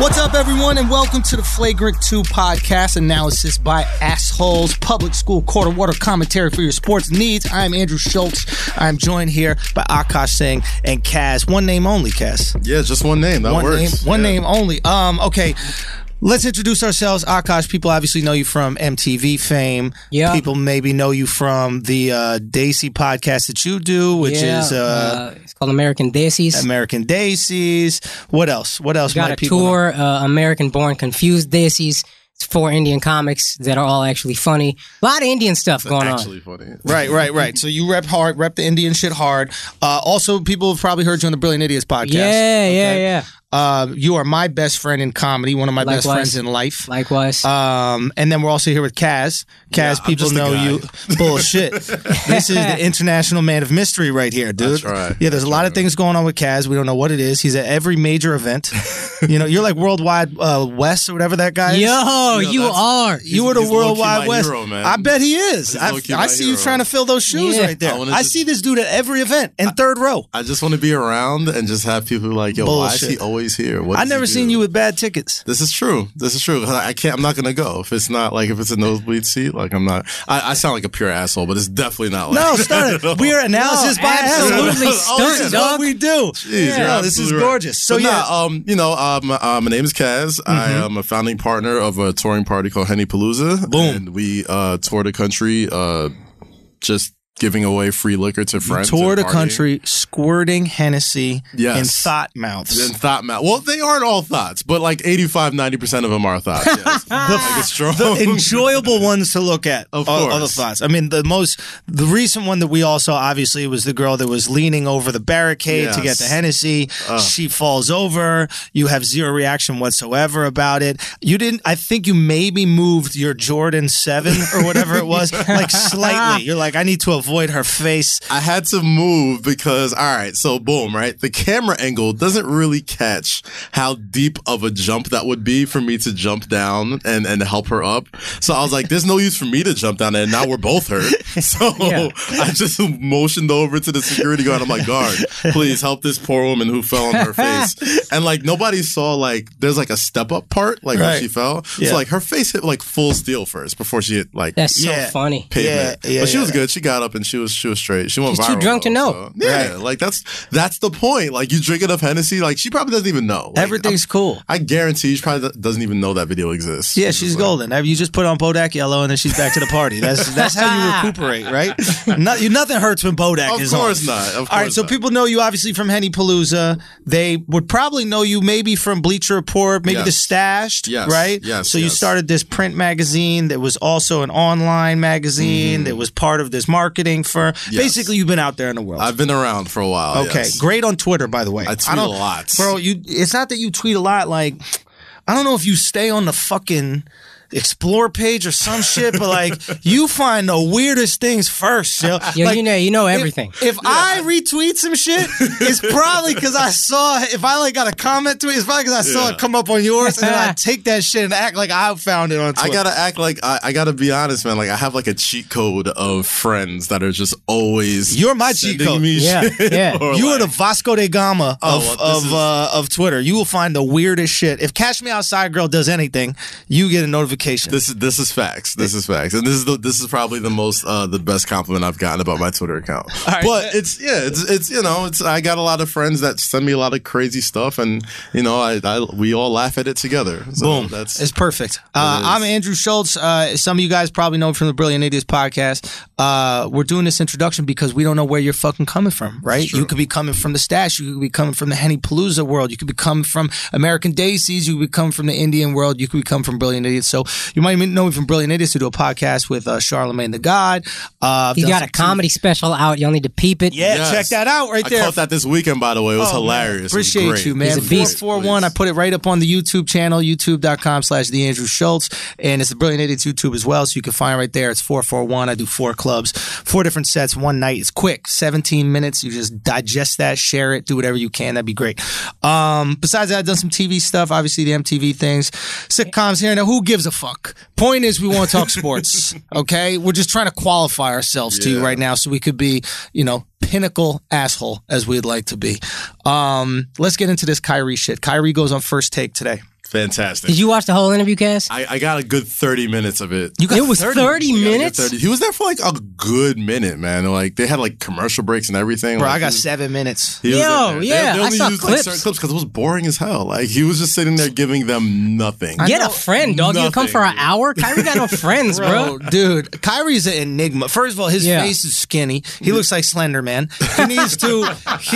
What's up, everyone, and welcome to the Flagrant 2 podcast, analysis by assholes, public school quarter water commentary for your sports needs. I'm Andrew Schulz. I'm joined here by Akaash Singh and Kaz. One name only, Kaz. Yeah, just one name. That works. One name only. Okay. Let's introduce ourselves. Akaash, people obviously know you from MTV fame. Yeah. People maybe know you from the Daisy podcast that you do, which is... it's called American Daisies. American Daisies. What else? What else might people know? Got a tour, American Born Confused Daisies. It's 4 Indian comics that are all actually funny. A lot of Indian stuff going on. Actually funny. Right. So you rep hard, rep the Indian shit hard. Also, people have probably heard you on the Brilliant Idiots podcast. Yeah. You are my best friend in comedy, one of my best friends in life. Likewise. And then we're also here with Kaz. Kaz, people know you. Bullshit. This is the international man of mystery right here, dude. That's right. Yeah, there's a lot of things going on with Kaz. We don't know what it is. He's at every major event. You know, you're like Worldwide West or whatever that guy is. Yo, you are. You were the Worldwide West. Hero, man. I bet he is. I see you trying to fill those shoes right there. I see this dude at every event in third row. I just want to be around and just have people like, yo, why is he always here? I never seen you with bad tickets. This is true. I'm not gonna go if it's a nosebleed seat. Like I'm not. I sound like a pure asshole, but it's definitely not. Like No, start it. We're analysis by assholes. Absolutely This is what we do. Jeez, this is gorgeous. So my name is Kaz. I am a founding partner of a touring party called Hennypalooza. Boom. And we tour the country, just giving away free liquor to friends. Tour the country, squirting Hennessy in thought mouths. Well, they aren't all thoughts, but like 85-90% of them are thoughts. Yes. The enjoyable ones to look at are the thoughts. I mean, the recent one that we all saw, obviously, was the girl that was leaning over the barricade to get the Hennessy. She falls over. You have zero reaction whatsoever about it. You didn't. I think you maybe moved your Jordan 7 or whatever it was, like slightly. You're like, I need to avoid her face. I had to move because, all right, so boom, right? The camera angle doesn't really catch how deep of a jump that would be for me to jump down and help her up. So I was like, there's no use for me to jump down there. And now we're both hurt. So I just motioned over to the security guard. I'm like, guard, please help this poor woman who fell on her face. And like nobody saw like there's like a step up part like when she fell. Yeah. So like her face hit like full steel first before she hit like that's so funny. Pavement. But she was good. She got up and she was straight. She went viral. She's too drunk to know. So, like that's the point. Like you drink enough Hennessy, like she probably doesn't even know. Like, everything's cool. I guarantee she probably doesn't even know that video exists. Yeah, she's golden. You just put on Bodak Yellow and then she's back to the party. That's how you recuperate, right? Nothing hurts when Bodak is on. Of course not. All right, so people know you obviously from Hennypalooza. They would probably know you maybe from Bleacher Report, maybe The Stashed, right? Yes. So you started this print magazine that was also an online magazine that was part of this marketing firm. Basically, you've been out there in the world. I've been around for a while. Okay, great on Twitter, by the way. I tweet a lot. Bro, it's not that you tweet a lot. Like, I don't know if you stay on the fucking Explore page or some shit, but like you find the weirdest things first. Yo. Like, you know everything. If I retweet some shit, it's probably because I saw. If I like got a comment to it, it's probably because I saw it come up on yours, and then I take that shit and act like I found it on Twitter. I gotta act like I gotta be honest, man. Like I have like a cheat code of friends that are just always. You're my cheat code. You are the Vasco da Gama of Twitter. You will find the weirdest shit. If Cash Me Outside Girl does anything, you get a notification. This is facts. This is facts, and this is probably the best compliment I've gotten about my Twitter account. Right. But it's I got a lot of friends that send me a lot of crazy stuff, and we all laugh at it together. So boom, it's perfect. I'm Andrew Schulz. Some of you guys probably know from the Brilliant Idiots podcast. We're doing this introduction because we don't know where you're fucking coming from, right? You could be coming from the Stash. You could be coming from the Hennypalooza world. You could be coming from American Daisies. You could be coming from the Indian world. You could be coming from Brilliant Idiots. So you might know me from Brilliant Idiots to do a podcast with Charlemagne the God. He's got a comedy special out. You'll need to peep it. Yeah, check that out right there. I caught that this weekend, by the way. It was hilarious. Appreciate you, man. 441. I put it right up on the YouTube channel, youtube.com/The Andrew Schulz. And it's the Brilliant Idiots YouTube as well, so you can find it right there. It's 441. I do 4 clubs, 4 different sets, one night. It's quick, 17 minutes. You just digest that, share it, do whatever you can. That'd be great. Besides that, I've done some TV stuff, obviously the MTV things, sitcoms here and there. Who gives a fuck? Point is, we want to talk sports, okay? We're just trying to qualify ourselves to you right now so we could be, pinnacle asshole as we'd like to be. Let's get into this Kyrie shit. Kyrie goes on First Take today. fantastic. Did you watch the whole interview, Cass? I got a good 30 minutes of it. It was 30 minutes? He was there for like a good minute, man. Like they had like commercial breaks and everything. Bro, like, I got 7 minutes. Yo, yeah, they I only saw used, clips. like, certain clips because it was boring as hell. Like he was just sitting there giving them nothing. Get a friend, dog. You come for an hour? Kyrie got no friends, bro. Dude, Kyrie's an enigma. First of all, his face is skinny. He looks like Slender Man. He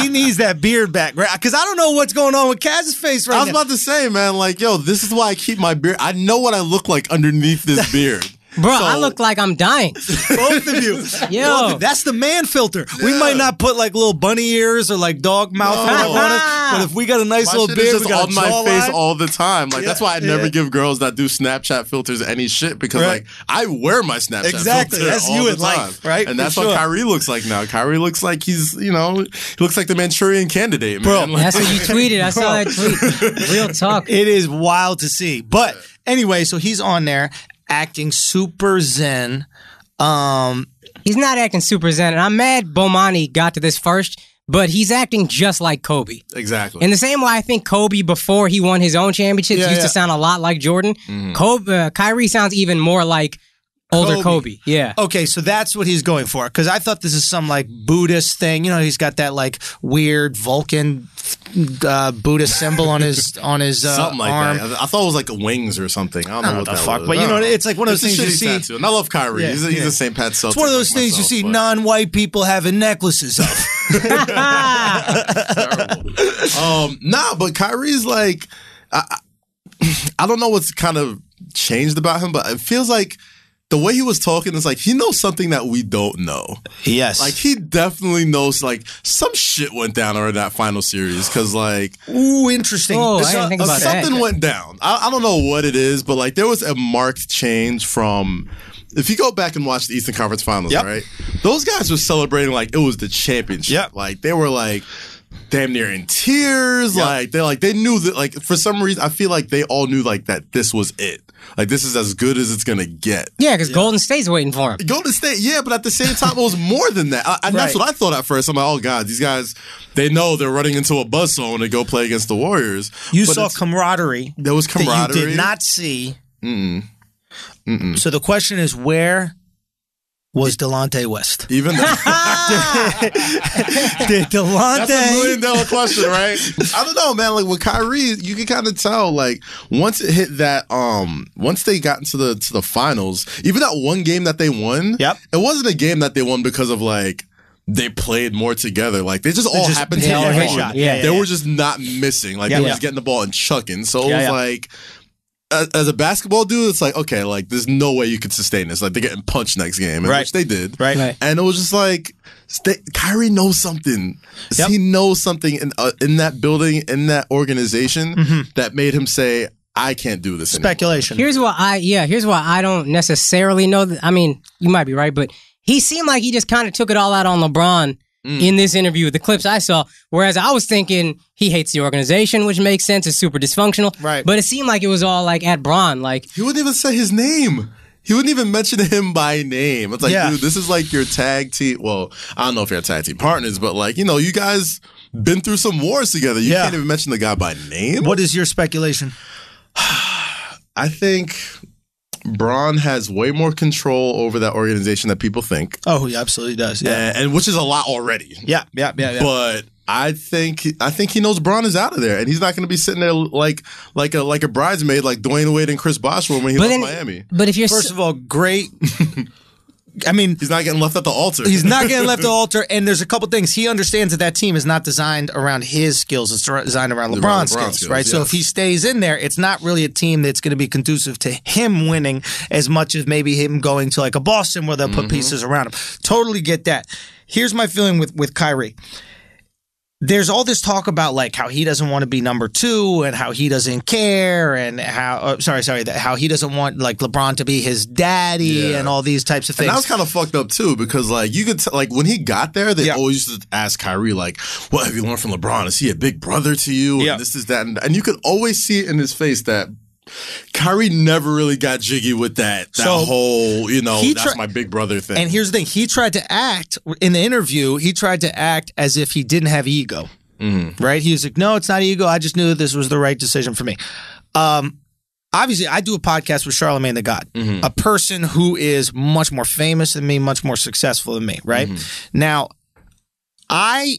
needs that beard back, right? Because I don't know what's going on with Kaz's face right now. I was about to say, man, like, yo, this is why I keep my beard. I know what I look like underneath this beard. Bro, I look like I'm dying. Both of you. Yo. That's the man filter. Yeah. We might not put like little bunny ears or like dog mouth on us, but if we got a nice little beard, we got on my face all the time. Like that's why I never give girls that do Snapchat filters any shit because like I wear my Snapchat filter that's all you the in time. life, right? And that's what Kyrie looks like now. Kyrie looks like he's, he looks like the Manchurian Candidate, man. Bro, that's what you tweeted. I saw that tweet. Real talk. It is wild to see. But anyway, so he's on there acting super zen. He's not acting super zen, and I'm mad Bomani got to this first, but he's acting just like Kobe. Exactly. In the same way I think Kobe, before he won his own championships, used to sound a lot like Jordan. Kyrie sounds even more like older Kobe. Yeah. Okay, so that's what he's going for. Because I thought this is some like Buddhist thing. He's got that like weird Vulcan Buddhist symbol on his something like arm. that. I thought it was like wings or something. I don't know what the fuck. was. But it's like one of those things you see. Tattoo. And I love Kyrie. Yeah, he's a St. Pat Celtic. It's one of those things you see non-white people having necklaces of. Nah, but Kyrie's like, I don't know what's kind of changed about him, but it feels like the way he was talking is like he knows something that we don't know. Yes. Like he definitely knows like some shit went down over that final series because like... Ooh, interesting. Oh, I didn't think about something went down. I don't know what it is, but like there was a marked change from... If you go back and watch the Eastern Conference Finals, right? Those guys were celebrating like it was the championship. Yep. Like they were like... damn near in tears. Yep. They knew that like for some reason I feel like they all knew like that this was it. Like this is as good as it's gonna get. Yeah, because Golden State's waiting for him. Golden State, yeah, but at the same time it was more than that. And that's what I thought at first. I'm like, oh god, these guys, they know they're running into a buzzsaw when they go play against the Warriors. You saw camaraderie. There was camaraderie that you did not see. So the question is, where was Delonte West? Even did Delonte? That's $1 million question, right? I don't know, man. Like with Kyrie, you can kind of tell. Like once it hit that, once they got into the finals, even that one game that they won, it wasn't a game that they won because of like they played more together. Like they just all happened to hit shot. They were just not missing. Like they were just getting the ball and chucking. So it was like. As a basketball dude, it's like, okay, like, there's no way you could sustain this. Like, they're getting punched next game, which they did. Right. And it was just like, Kyrie knows something. He knows something in that building, in that organization that made him say, I can't do this anymore. Speculation. Here's why I don't necessarily know that. I mean, you might be right, but he seemed like he just kind of took it all out on LeBron in this interview, the clips I saw, whereas I was thinking he hates the organization, which makes sense. It's super dysfunctional. Right. But it seemed like it was all like at Bron. Like he wouldn't even say his name. He wouldn't even mention him by name. It's like, dude, this is like your tag team. Well, I don't know if you're tag team partners, but like, you guys been through some wars together. You can't even mention the guy by name. What is your speculation? I think Bron has way more control over that organization than people think. Oh, he absolutely does. Yeah, and which is a lot already. Yeah. But I think he knows Bron is out of there, and he's not going to be sitting there like a bridesmaid like Dwayne Wade and Chris Bosh were when he left Miami. But if you're first of all, great. I mean, he's not getting left at the altar. He's not getting left at the altar, and there's a couple things. He understands that team is not designed around his skills. It's designed around LeBron's skills, right? Yes. So if he stays in there, it's not really a team that's going to be conducive to him winning as much as maybe him going to like a Boston where they'll put pieces around him. Totally get that. Here's my feeling with Kyrie. There's all this talk about like how he doesn't want to be number 2 and how he doesn't care and how how he doesn't want like LeBron to be his daddy and all these types of things. And that was kind of fucked up too because like you could like when he got there, they always used to ask Kyrie like, "What have you learned from LeBron? Is he a big brother to you?" And this is that, and you could always see it in his face that Kyrie never really got jiggy with that whole, that's my big brother thing. And here's the thing. He tried to act, in the interview, as if he didn't have ego. right? He was like, no, it's not ego. I just knew that this was the right decision for me. Obviously, I do a podcast with Charlamagne the God, a person who is much more famous than me, much more successful than me, right? Now, I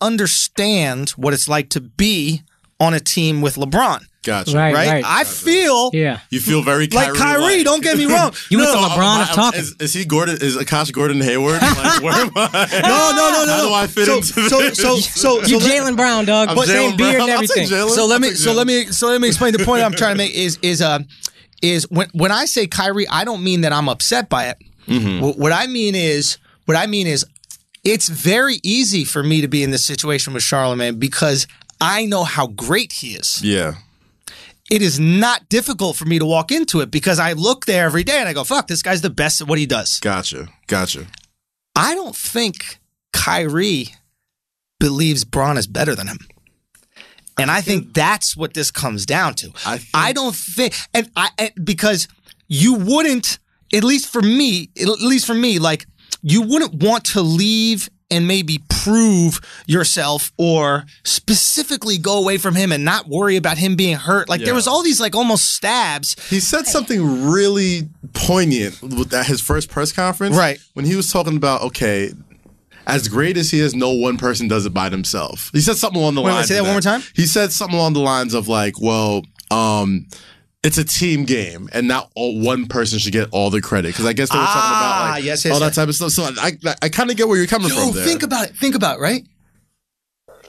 understand what it's like to be on a team with LeBron. Gotcha. Right. I feel you feel very like Kyrie. Don't get me wrong. You with the LeBron of talking. Is he Gordon? Is Akaash Gordon Hayward? Like, where am I? No. How do I fit into this? You Jalen Brown, dog. I'm Same Jalen beard Brown. and everything. So let me explain the point I'm trying to make is when I say Kyrie, I don't mean that I'm upset by it. What I mean is it's very easy for me to be in this situation with Charlamagne because I know how great he is. Yeah. It is not difficult for me to walk into it because I look there every day and I go, fuck, this guy's the best at what he does. Gotcha. I don't think Kyrie believes Bron is better than him. And I think that's what this comes down to. I don't think, because you wouldn't, at least for me, like, you wouldn't want to leave and maybe prove yourself or specifically go away from him and not worry about him being hurt. Like, there was all these, like, almost stabs. He said something really poignant at his first press conference. Right. When he was talking about, okay, as great as he is, no one person does it by themselves. He said something along the lines. Say that one more time? He said something along the lines of, like, well, it's a team game, and not one person should get all the credit. Because I guess they were talking about like all that type of stuff. So I kind of get where you're coming from there. Think about it, right?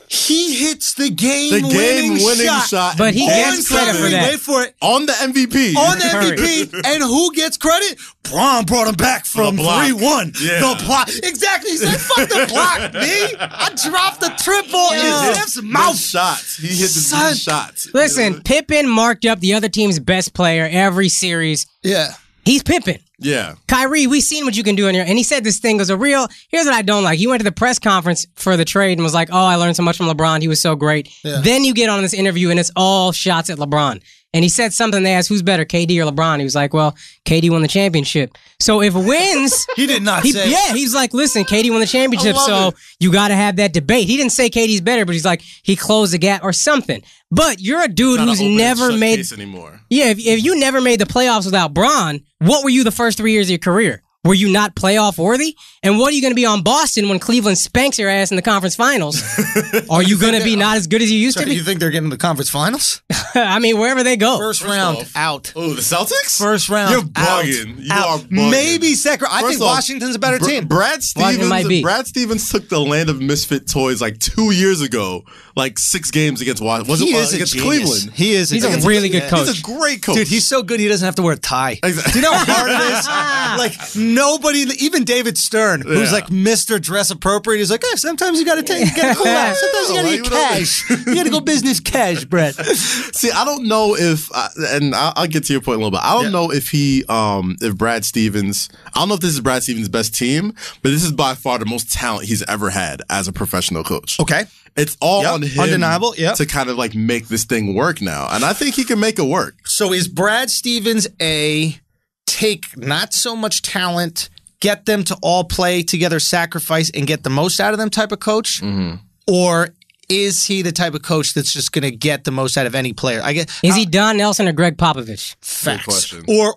He hits the game-winning shot. But he gets credit for that. Wait for it. On the MVP. And who gets credit? Bron brought him back from 3-1. Yeah. The block. Exactly. He said, fuck the block, me. I dropped the triple in his mouth. Shots. He hit the shots. Listen, Pippen marked up the other team's best player every series. Yeah. He's Pippen. Yeah. Kyrie, we've seen what you can do in here. And he said this thing was here's what I don't like. He went to the press conference for the trade and was like, oh, I learned so much from LeBron. He was so great. Yeah. Then you get on this interview and it's all shots at LeBron. And he said something, they asked, who's better, KD or LeBron? He was like, well, KD won the championship. So if it wins... He did not say... Yeah, he's like, listen, KD won the championship, so you got to have that debate. He didn't say KD's better, but he's like, he closed the gap or something. But you're a dude who's never made... Case anymore. Yeah, if you never made the playoffs without Bron, what were you the first 3 years of your career? Were you not playoff worthy? And what are you going to be on Boston when Cleveland spanks your ass in the conference finals? Are you going to be not as good as you used to be? You think they're getting the conference finals? I mean, wherever they go. First round out. Oh, the Celtics? First round You're bugging. You are bugging. Maybe second. I think Washington's a better team. Brad Stevens took the land of misfit toys like 2 years ago, like 6 games against Washington. Against Cleveland. He's a really good coach. He's a great coach. Dude, he's so good he doesn't have to wear a tie. Exactly. Do you know how hard it is? Like, nobody, even David Stern, who's like Mr. Dress Appropriate, he's like, hey, sometimes you got to cool out. Sometimes you got to get cash. You got to go business cash, Brett. See, I don't know if, and I'll get to your point in a little bit. I don't know if Brad Stevens, I don't know if this is Brad Stevens' best team, but this is by far the most talent he's ever had as a professional coach. Okay. It's all on him undeniable, to kind of like make this thing work now. And I think he can make it work. So is Brad Stevens take not so much talent, get them to all play together, sacrifice, and get the most out of them type of coach? Mm-hmm. Or is he the type of coach that's just going to get the most out of any player? Is he Don Nelson or Greg Popovich? Facts. Or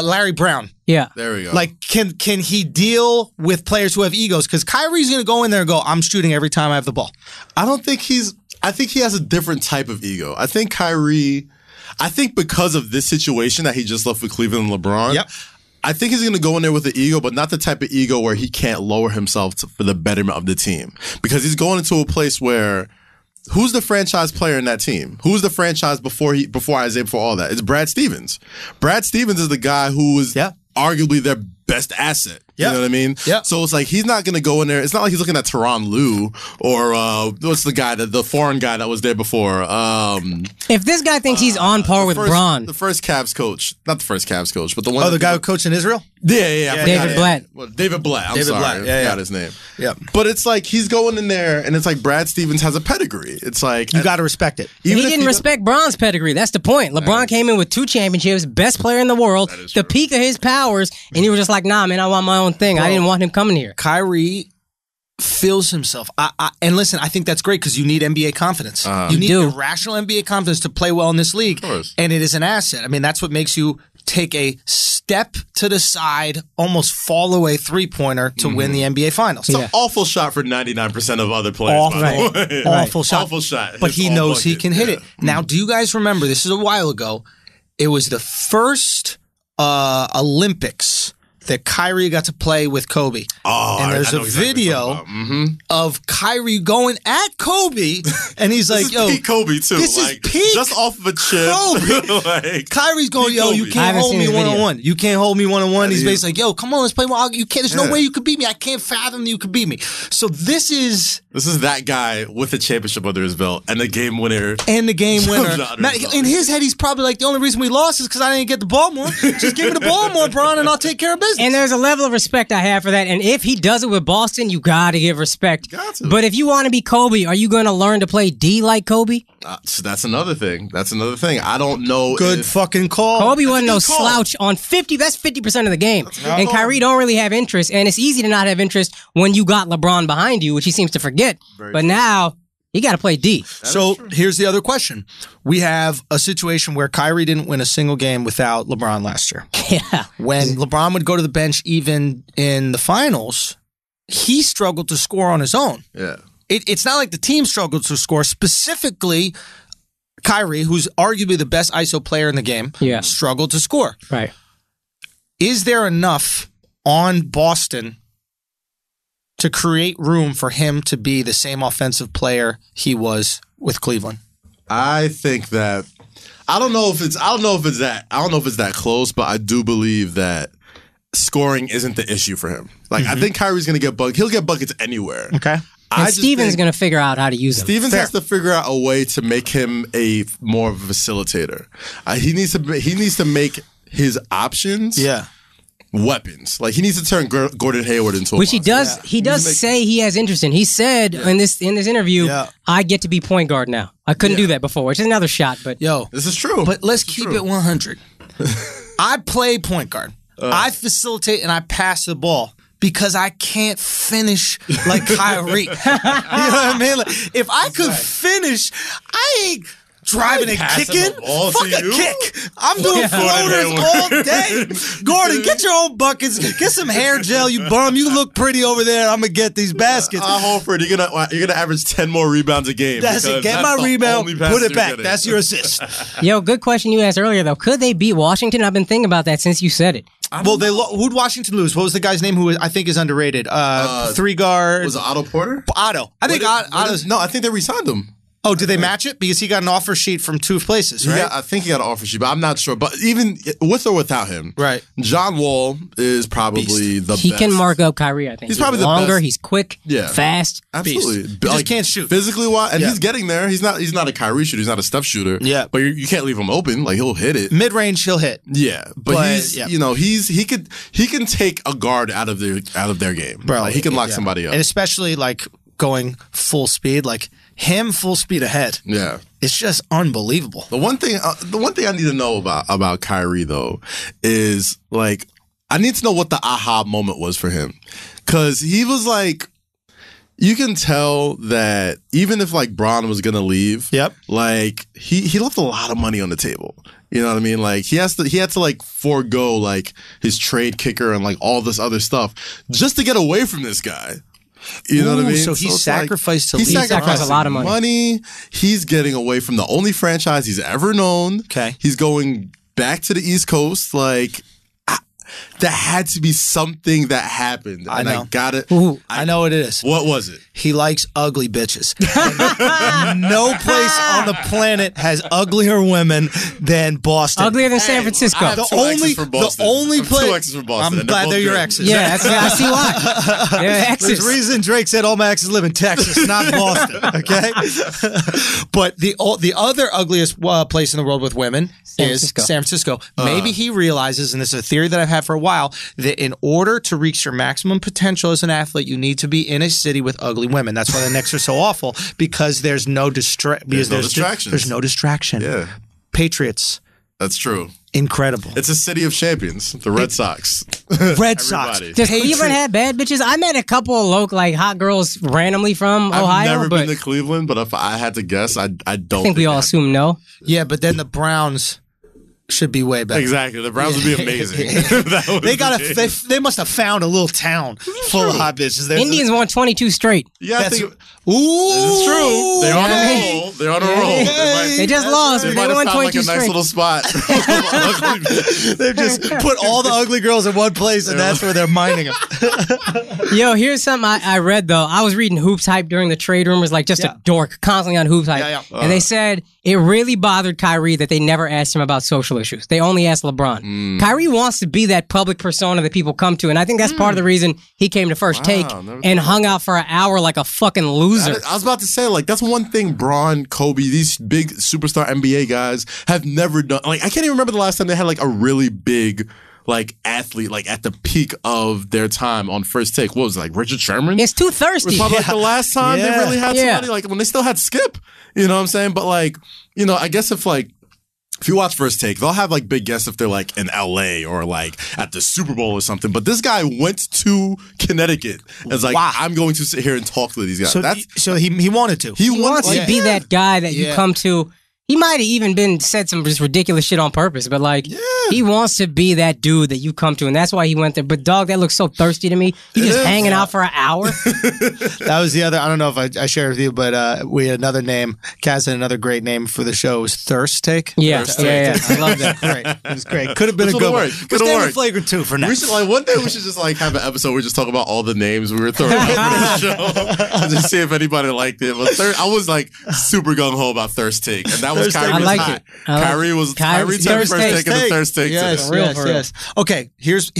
Larry Brown. Yeah. There we go. Like, can he deal with players who have egos? Because Kyrie's going to go in there and go, I'm shooting every time I have the ball. I think he has a different type of ego. I think Kyrie, because of this situation that he just left with Cleveland and LeBron, I think he's going to go in there with the ego, but not the type of ego where he can't lower himself for the betterment of the team. Because he's going into a place where, who's the franchise player in that team? Who's the franchise before Isaiah, before all that? It's Brad Stevens. Brad Stevens is the guy who is arguably their best asset. You know what I mean? Yeah. So it's like he's not going to go in there. It's not like he's looking at Tyronn Lue or what's the guy, the foreign guy that was there before. If this guy thinks he's on par with Bron. The first Cavs coach. Not the first Cavs coach, but the one. Oh, the guy who coached in Israel? Yeah. David Blatt. Well, David Blatt. I'm sorry. Blatt. I forgot his name. Yeah. But it's like he's going in there and it's like Brad Stevens has a pedigree. It's like. You got to respect it. He didn't respect Bron's pedigree. That's the point. LeBron came in with 2 championships, best player in the world, the peak of his powers, and he was just like, nah, man, I want my own thing. I didn't want him coming here. Kyrie feels himself. And listen, I think that's great because you need NBA confidence. You need irrational NBA confidence to play well in this league. And it is an asset. I mean, that's what makes you take a step to the side, almost fall away three-pointer to win the NBA Finals. It's an awful shot for 99% of other players. Awful shot. Awful shot. But he knows he can hit it. Now, do you guys remember, this is a while ago, it was the first Olympics that Kyrie got to play with Kobe. And there's a video of Kyrie going at Kobe, and he's like, yo, peak Kobe too. This is peak just off of a chip. Kobe. Kyrie's going, yo, you can't hold me one-on-one. You can't hold me one-on-one. He's basically like, yo, come on, let's play. You can't. There's no way you could beat me. I can't fathom you could beat me. So this is that guy with a championship under his belt and the game winner. Now, in his head, he's probably like, the only reason we lost is because I didn't get the ball more. Just give me the ball more, Bron, and I'll take care of business. And there's a level of respect I have for that. And if he does it with Boston, you got to give respect. But if you want to be Kobe, are you going to learn to play D like Kobe? So that's another thing. I don't know. Good fucking call. Kobe wasn't no slouch on 50. That's 50% of the game. And Kyrie don't really have interest. And it's easy to not have interest when you got LeBron behind you, which he seems to forget. But now you got to play D. So here's the other question. We have a situation where Kyrie didn't win a single game without LeBron last year. Yeah. When LeBron would go to the bench even in the finals, he struggled to score on his own. Yeah. It's not like the team struggled to score. Specifically, Kyrie, who's arguably the best ISO player in the game, struggled to score. Right. Is there enough on Boston to create room for him to be the same offensive player he was with Cleveland? I think that I don't know if it's that close, but I do believe that scoring isn't the issue for him. Like I think Kyrie's going to get buckets. He'll get buckets anywhere. Okay. And Steven's going to figure out how to use him. Stevens has to figure out a way to make him more of a facilitator. He needs to make his options weapons. Like he needs to turn Gordon Hayward into a which he does. Yeah. He does say he has interest in. He said in this interview, I get to be point guard now. I couldn't do that before, which is another shot. But this is true. But let's keep it 100. I play point guard. I facilitate and I pass the ball because I can't finish like Kyrie. You know what I mean? Like, if I could finish, I ain't driving and kicking. Fuck a kick. I'm doing floaters all day. Gordon, get your own buckets. Get some hair gel, you bum. You look pretty over there. I'm gonna get these baskets. Horford, you're gonna average 10 more rebounds a game. That's it. Get my rebound. Put it back. That's your assist. Yo, good question you asked earlier though. Could they beat Washington? I've been thinking about that since you said it. Well, who'd Washington lose? What was the guy's name who I think is underrated? 3-guard. Was it Otto Porter? Otto. I think Otto's. No, I think they re-signed him. Oh, did they match it? Because he got an offer sheet from 2 places, right? Yeah, I think he got an offer sheet, but I'm not sure. But even with or without him, right? John Wall is probably the best. He can mark up Kyrie, I think. He's probably the longer, best. He's quick, fast. Absolutely. He just can't shoot. Physically wise, and he's getting there. He's not a Kyrie shooter. He's not a Steph shooter. Yeah. But you can't leave him open. Like, he'll hit it. Mid-range, he'll hit. Yeah. But he can take a guard out of their game. Bro, like, he can lock somebody up. And especially, like, going full speed, like him full speed ahead. Yeah. It's just unbelievable. The one thing I need to know about Kyrie though is like I need to know what the aha moment was for him. Cause he was like, you can tell that even if like Bron was gonna leave, like he left a lot of money on the table. You know what I mean? Like he had to like forego like his trade kicker and like all this other stuff just to get away from this guy. You know what I mean? So he sacrificed he sacrificed a lot of money. He's getting away from the only franchise he's ever known. Okay. He's going back to the East Coast. Like, there had to be something that happened. I know. I got it. I know what it is. What was it? He likes ugly bitches. No place on the planet has uglier women than Boston. Uglier than San Francisco. I have two exes from Boston. The only place. 2 exes from Boston. I'm glad they're your exes. Yeah, I see why. They're exes. There's reason Drake said all my exes live in Texas, not Boston. Okay, but the other ugliest place in the world with women is San Francisco. Maybe he realizes, and this is a theory that I've had for a while, that in order to reach your maximum potential as an athlete, you need to be in a city with ugly women. That's why the Knicks are so awful, because there's no distraction. There's no distraction. Yeah. Patriots. That's true. Incredible. It's a city of champions, the Red Sox. Red Sox. Does Cleveland have bad bitches? I met a couple of hot girls randomly from Ohio. I've never been to Cleveland, but if I had to guess, I don't. I think we all assume no. Yeah, but then the Browns should be way better. Exactly. The Browns would be amazing. They must have found a little town full of hot bitches. Indians won 22 straight. Yeah, ooh, this is true. They're on a roll. They're on a roll. They just lost. They They might have won found 22 a nice straight. little spot. They've just put all the ugly girls in one place, and that's where they're mining them. Yo, here's something I read, though. I was reading Hoops Hype during the trade rumors, a dork, constantly on Hoops Hype. And they said it really bothered Kyrie that they never asked him about social issues. They only asked LeBron. Kyrie wants to be that public persona that people come to, and I think that's part of the reason he came to First Take and hung out for an hour like a fucking loser. I was about to say, that's one thing Bron, Kobe, these big superstar NBA guys have never done. I can't even remember the last time they had a really big athlete at the peak of their time on First Take. What was it, Richard Sherman? It's too thirsty. It was probably the last time they really had somebody when they still had Skip. You know what I'm saying? But I guess if you watch First Take, they'll have big guests if they're in LA or at the Super Bowl or something. But this guy went to Connecticut and was I'm going to sit here and talk to these guys. So he wanted to. He wants to be that guy that you come to. He might have even said some just ridiculous shit on purpose, but he wants to be that dude that you come to, and that's why he went there. But dog, that looks so thirsty to me. He just hanging out for an hour. That was the other. I don't know if I shared with you, but we had another name. Cass had another great name for the show. It was Thirst Take. Yeah, I love that. Great. It was great. Could have been a good one. Could have worked. Flagrant 2 for next. We should one day we should just have an episode where we just talk about all the names we were throwing out for the show and just see if anybody liked it. But I was super gung ho about Thirst Take, and that was Kyrie. I like it. Kyrie took First Take and the Thirst Take. Yes. Okay, here's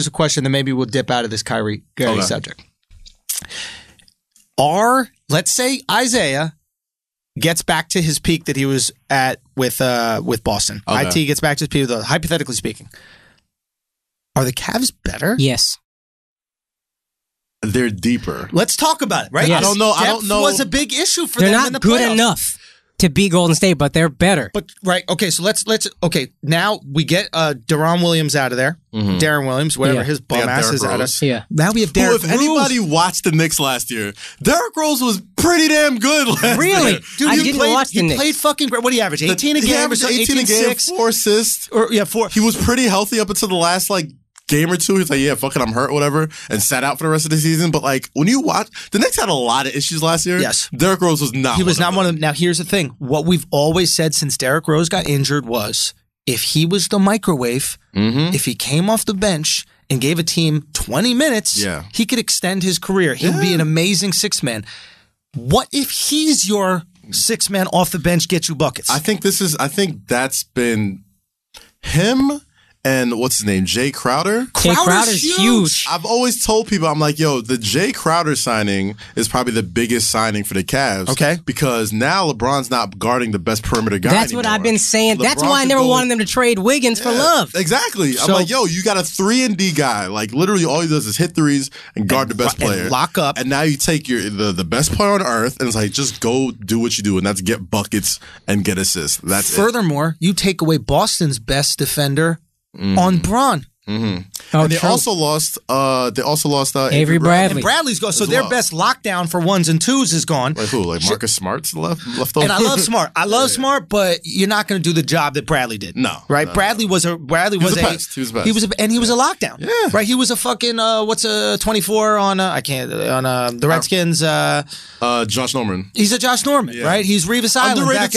a question that maybe we'll dip out of this Kyrie subject. Let's say Isaiah gets back to his peak that he was at with Boston. IT gets back to his peak, hypothetically speaking. Are the Cavs better? Yes. They're deeper. Let's talk about it, right? Yes. I don't know. Depth was a big issue for them in in the the playoffs. They're not good enough to beat Golden State, but they're better. But okay, so let's now we get Deron Williams out of there. Darren Williams, whatever his bum ass is out of. Yeah. Now we have Derrick Rose. If anybody watched the Knicks last year, Derrick Rose was pretty damn good last year. Dude, I didn't watch the Knicks. He played fucking great. What did he average? 18 a game? He averaged 18 a game, 4 assists. 4. He was pretty healthy up until the last game or two. He's fuck it, I'm hurt, whatever, and sat out for the rest of the season. But when you watch, the Knicks had a lot of issues last year. Yes. Derrick Rose was not. He was not one of them. Now here's the thing. What we've always said since Derrick Rose got injured was if he was the microwave, if he came off the bench and gave a team 20 minutes, he could extend his career. He would be an amazing 6-man. What if he's your 6-man off the bench, get you buckets? I think that's been him. And what's his name? Jay Crowder? Jay Crowder's huge. I've always told people, I'm the Jay Crowder signing is probably the biggest signing for the Cavs. Okay. Because now LeBron's not guarding the best perimeter guy That's anymore. what I've been saying. That's why I never wanted them to trade Wiggins for Love. Exactly. So, I'm you got a 3-and-D guy. Literally all he does is hit threes and guard the best player. And lock up. And now you take the best player on earth and it's just go do what you do, and that's get buckets and get assists. That's Furthermore, you take away Boston's best defender on Bron. And they also lost Avery Bradley. And Bradley's gone. So their best lockdown for 1s and 2s is gone. Who? Marcus Smart's left over? And I love Smart. I love Smart, but you're not going to do the job that Bradley did. No. Right? No, Bradley was a pest. He was a pest. He was a lockdown. Yeah. Right? He was a fucking 24 on the Redskins. Josh Norman. He's a Josh Norman, right? He's Revis Island. Underrated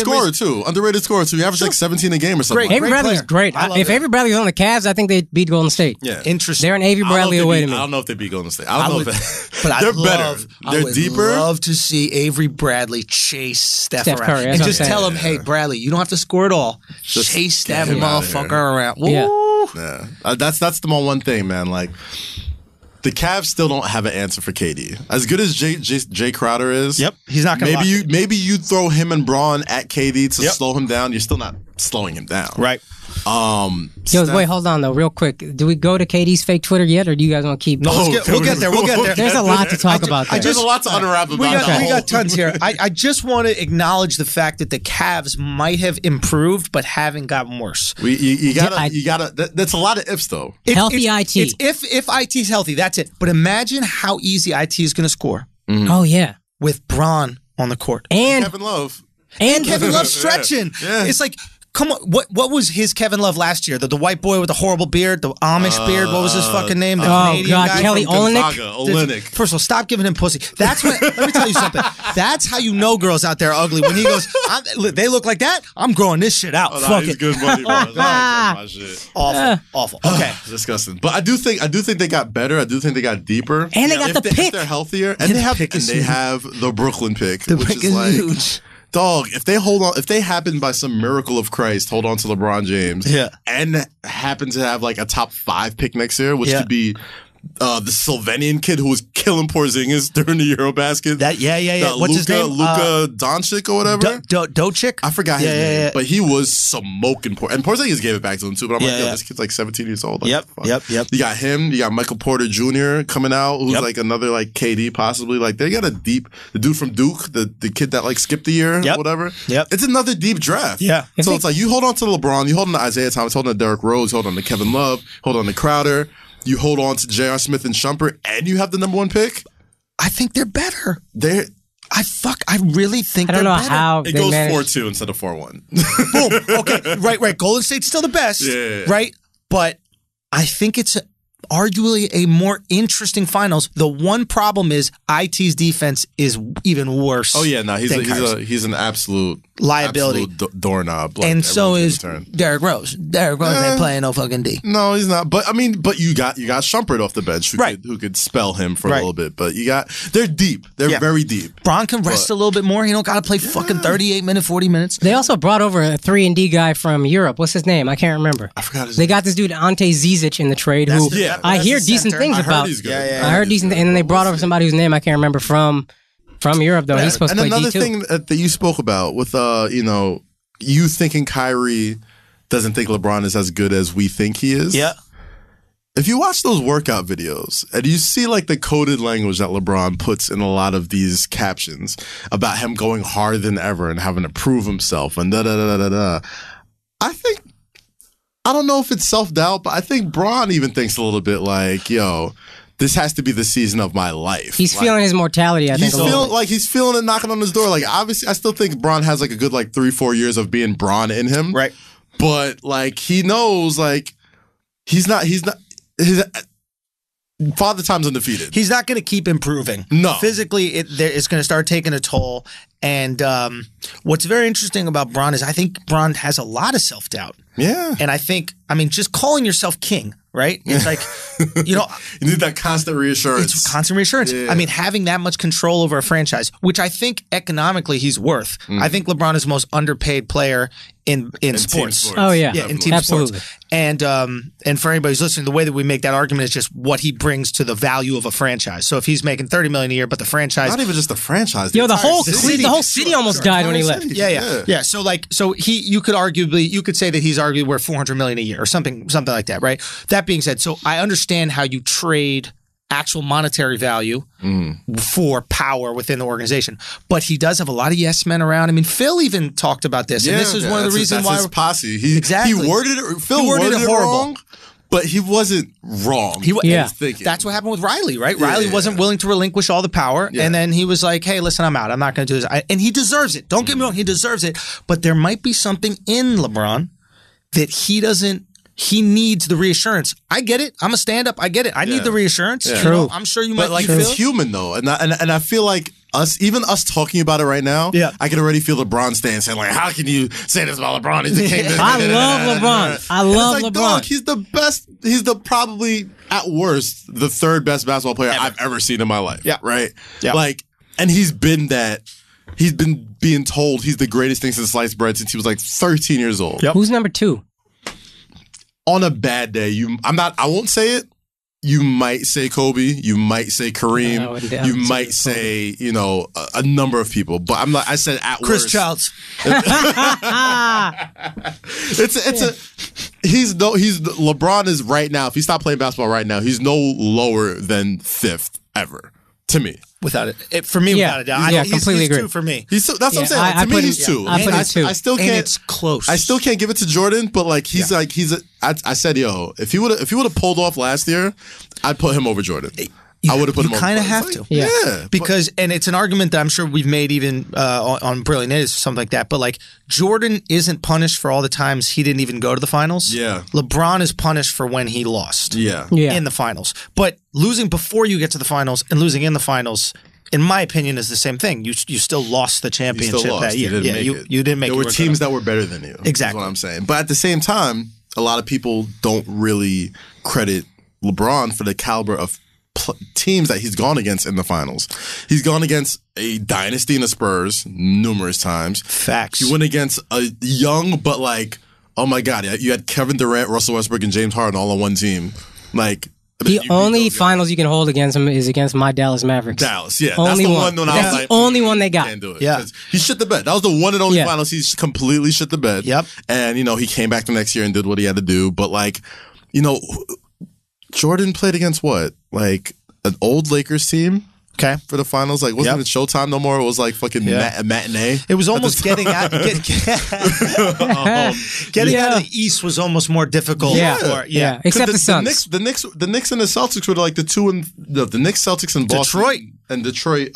scorer too. He averaged 17 a game or something. Avery Bradley's great. If Avery Bradley was on the Cavs, I think they'd beat Golden State. Yeah. Interesting. They're an Avery Bradley away to me. I don't know if they beat Golden State. I don't know but they're better. They're deeper. I would love to see Avery Bradley chase Steph around. Curry, and just tell him, hey, Bradley, you don't have to score it all. Just chase that motherfucker around. Woo. Yeah. That's the one thing, man. The Cavs still don't have an answer for KD. As good as Jay Crowder is, he's not going to. Maybe you throw him and Braun at KD to slow him down. You're still not slowing him down, right? Wait, hold on though, real quick. Do we go to KD's fake Twitter yet, or do you guys want to keep? No, we'll get there. We'll get there. There's a lot to talk about. There's a lot to unwrap about. We got tons here. I just want to acknowledge the fact that the Cavs might have improved, but haven't gotten worse. You gotta. That's a lot of ifs though. Healthy IT. If IT's healthy, that's it. But imagine how easy IT is going to score. Oh yeah, with Bron on the court and Kevin Love stretching. Yeah. It's like, come on, what was his Kevin Love last year? The white boy with the horrible beard, the Amish beard. What was his fucking name? The Canadian guy? Kelly Olynyk. First of all, stop giving him pussy. That's what. Let me tell you something. That's how you know girls out there are ugly. When he goes, they look like that. I'm growing this shit out. Fuck it. Good money, bro. Awful. Okay, disgusting. But I do think they got better. I do think they got deeper, and they got the pick. If they're healthier, and they have the Brooklyn pick, which is like huge. Dog, if they happen by some miracle of Christ, hold on to LeBron James, and happen to have like a top 5 pick next year, which could be the Slovenian kid who was killing Porzingis during the Eurobasket. What's his name? Luka Doncic or whatever. Doncic? I forgot his name, but he was smoking and Porzingis gave it back to him too. But I'm like, this kid's like 17 years old. Like, Yep. You got him. You got Michael Porter Jr. coming out, who's like another like KD possibly. Like they got the dude from Duke, the kid that like skipped the year, or whatever. Yep. It's another deep draft. Yeah. So it's like you hold on to LeBron, you hold on to Isaiah Thomas, hold on to Derrick Rose, hold on to Kevin Love, hold on to Crowder. You hold on to J.R. Smith and Shumpert, and you have the number 1 pick. I think they're better. I really think I don't know better. how it goes 4-2 instead of 4-1. Boom. Okay. Right. Golden State's still the best. Yeah. Right. But I think it's arguably a more interesting finals. The one problem is IT's defense is even worse. Oh yeah, no, he's an absolute liability, doorknob. Like, and so is Derrick Rose. Derrick Rose ain't playing no fucking D. No, he's not. But I mean, you got Shumpert off the bench who could spell him for a little bit. But they're deep. They're very deep. Bron can rest a little bit more. He don't got to play fucking 38 minutes, 40 minutes. They also brought over a 3-and-D guy from Europe. What's his name? I can't remember. I forgot his name. They got this dude Ante Zizic in the trade. I hear decent things about. I heard decent, and then they brought over somebody whose name I can't remember from Europe though. He's supposed to play D2. And another thing that you spoke about with you thinking Kyrie doesn't think LeBron is as good as we think he is. Yeah. If you watch those workout videos and you see like the coded language that LeBron puts in a lot of these captions about him going harder than ever and having to prove himself and I don't know if it's self-doubt, but I think Bron even thinks a little bit like, yo, this has to be the season of my life. He's feeling his mortality, I think. He's feeling it knocking on his door. Like, obviously, I still think Bron has like a good like 3-4 years of being Bron in him. Right. But like he knows like he's not his Father Time's undefeated. He's not going to keep improving. No. Physically, it's going to start taking a toll. And what's very interesting about Bron is I think Bron has a lot of self-doubt. Yeah. And I think, just calling yourself king, right? It's like, you need that constant reassurance. It's constant reassurance. Yeah. Having that much control over a franchise, which I think economically he's worth. I think LeBron is the most underpaid player in sports. Oh, yeah. In team Absolutely. sports. And for anybody who's listening, the way that we make that argument is just what he brings to the value of a franchise. So if he's making $30 million a year, but the franchise... Not even just the franchise. The whole city almost died when he left. Yeah. So you could say that he's arguably worth $400 million a year or something like that, right? That being said, so I understand how you trade actual monetary value for power within the organization, but he does have a lot of yes men around. Phil even talked about this, and this is one of the reasons why his posse. He worded it. Phil worded it horrible. Wrong, but he wasn't wrong. That's what happened with Riley, right? Riley wasn't willing to relinquish all the power, and then he was like, "Hey, listen, I'm out. I'm not going to do this." And he deserves it. Don't get me wrong, he deserves it. But there might be something in LeBron that he doesn't. He needs the reassurance. I get it. I'm a stand-up. I get it. I need the reassurance. Yeah. True. I'm sure you might. But it's human though, and I feel like us talking about it right now. Yeah. I can already feel LeBron saying like, "How can you say this about LeBron? He's the king." I love LeBron. I love LeBron. Dog, he's the best. He's probably at worst the 3rd best basketball player I've ever seen in my life. Yeah. Right. Yeah. And he's been that. He's been being told he's the greatest thing since sliced bread since he was like 13 years old. Yep. Who's number 2? On a bad day, I won't say it, you might say Kobe, you might say Kareem, you might say, you know, a number of people. But I'm not. I said at Chris worst. Childs. He's LeBron is right now. If he stopped playing basketball right now, he's no lower than 5th ever to me. Without it, for me, without a doubt. Yeah, completely agree. 2 for me. That's what I'm saying. Like, to me, he's 2. I put him 2. I still can't. And it's close. I still can't give it to Jordan, but like I said, yo, if he would have pulled off last year, I'd put him over Jordan. I would have put him over. You kind of have to. Yeah. Because, and it's an argument that I'm sure we've made even on Brilliant Idiots or something like that, but like Jordan isn't punished for all the times he didn't even go to the finals. Yeah. LeBron is punished for when he lost. Yeah. In the finals. But losing before you get to the finals and losing in the finals, in my opinion, is the same thing. You still lost the championship that year. You didn't make it. There were teams that were better than you. Exactly. Is what I'm saying. But at the same time, a lot of people don't really credit LeBron for the caliber of teams that he's gone against in the finals. He's gone against a dynasty in the Spurs numerous times. Facts. He went against a young but like, oh my God, you had Kevin Durant, Russell Westbrook, and James Harden all on one team. Like, the only finals you can hold against him is against my Dallas Mavericks. Dallas, yeah. Only that's the one. That's the only one they got. Can't do it. Yeah. He shit the bed. That was the one and only finals he completely shit the bed. Yep. And, you know, he came back the next year and did what he had to do. But, like, you know, Jordan played against what? Like, an old Lakers team? Okay. For the finals, like, wasn't it Showtime no more? It was like fucking matinee. It was almost getting out. Getting out of the East was almost more difficult. Yeah. Except the Suns. The Knicks and the Celtics were like the two and the Knicks, Celtics, and Boston, Detroit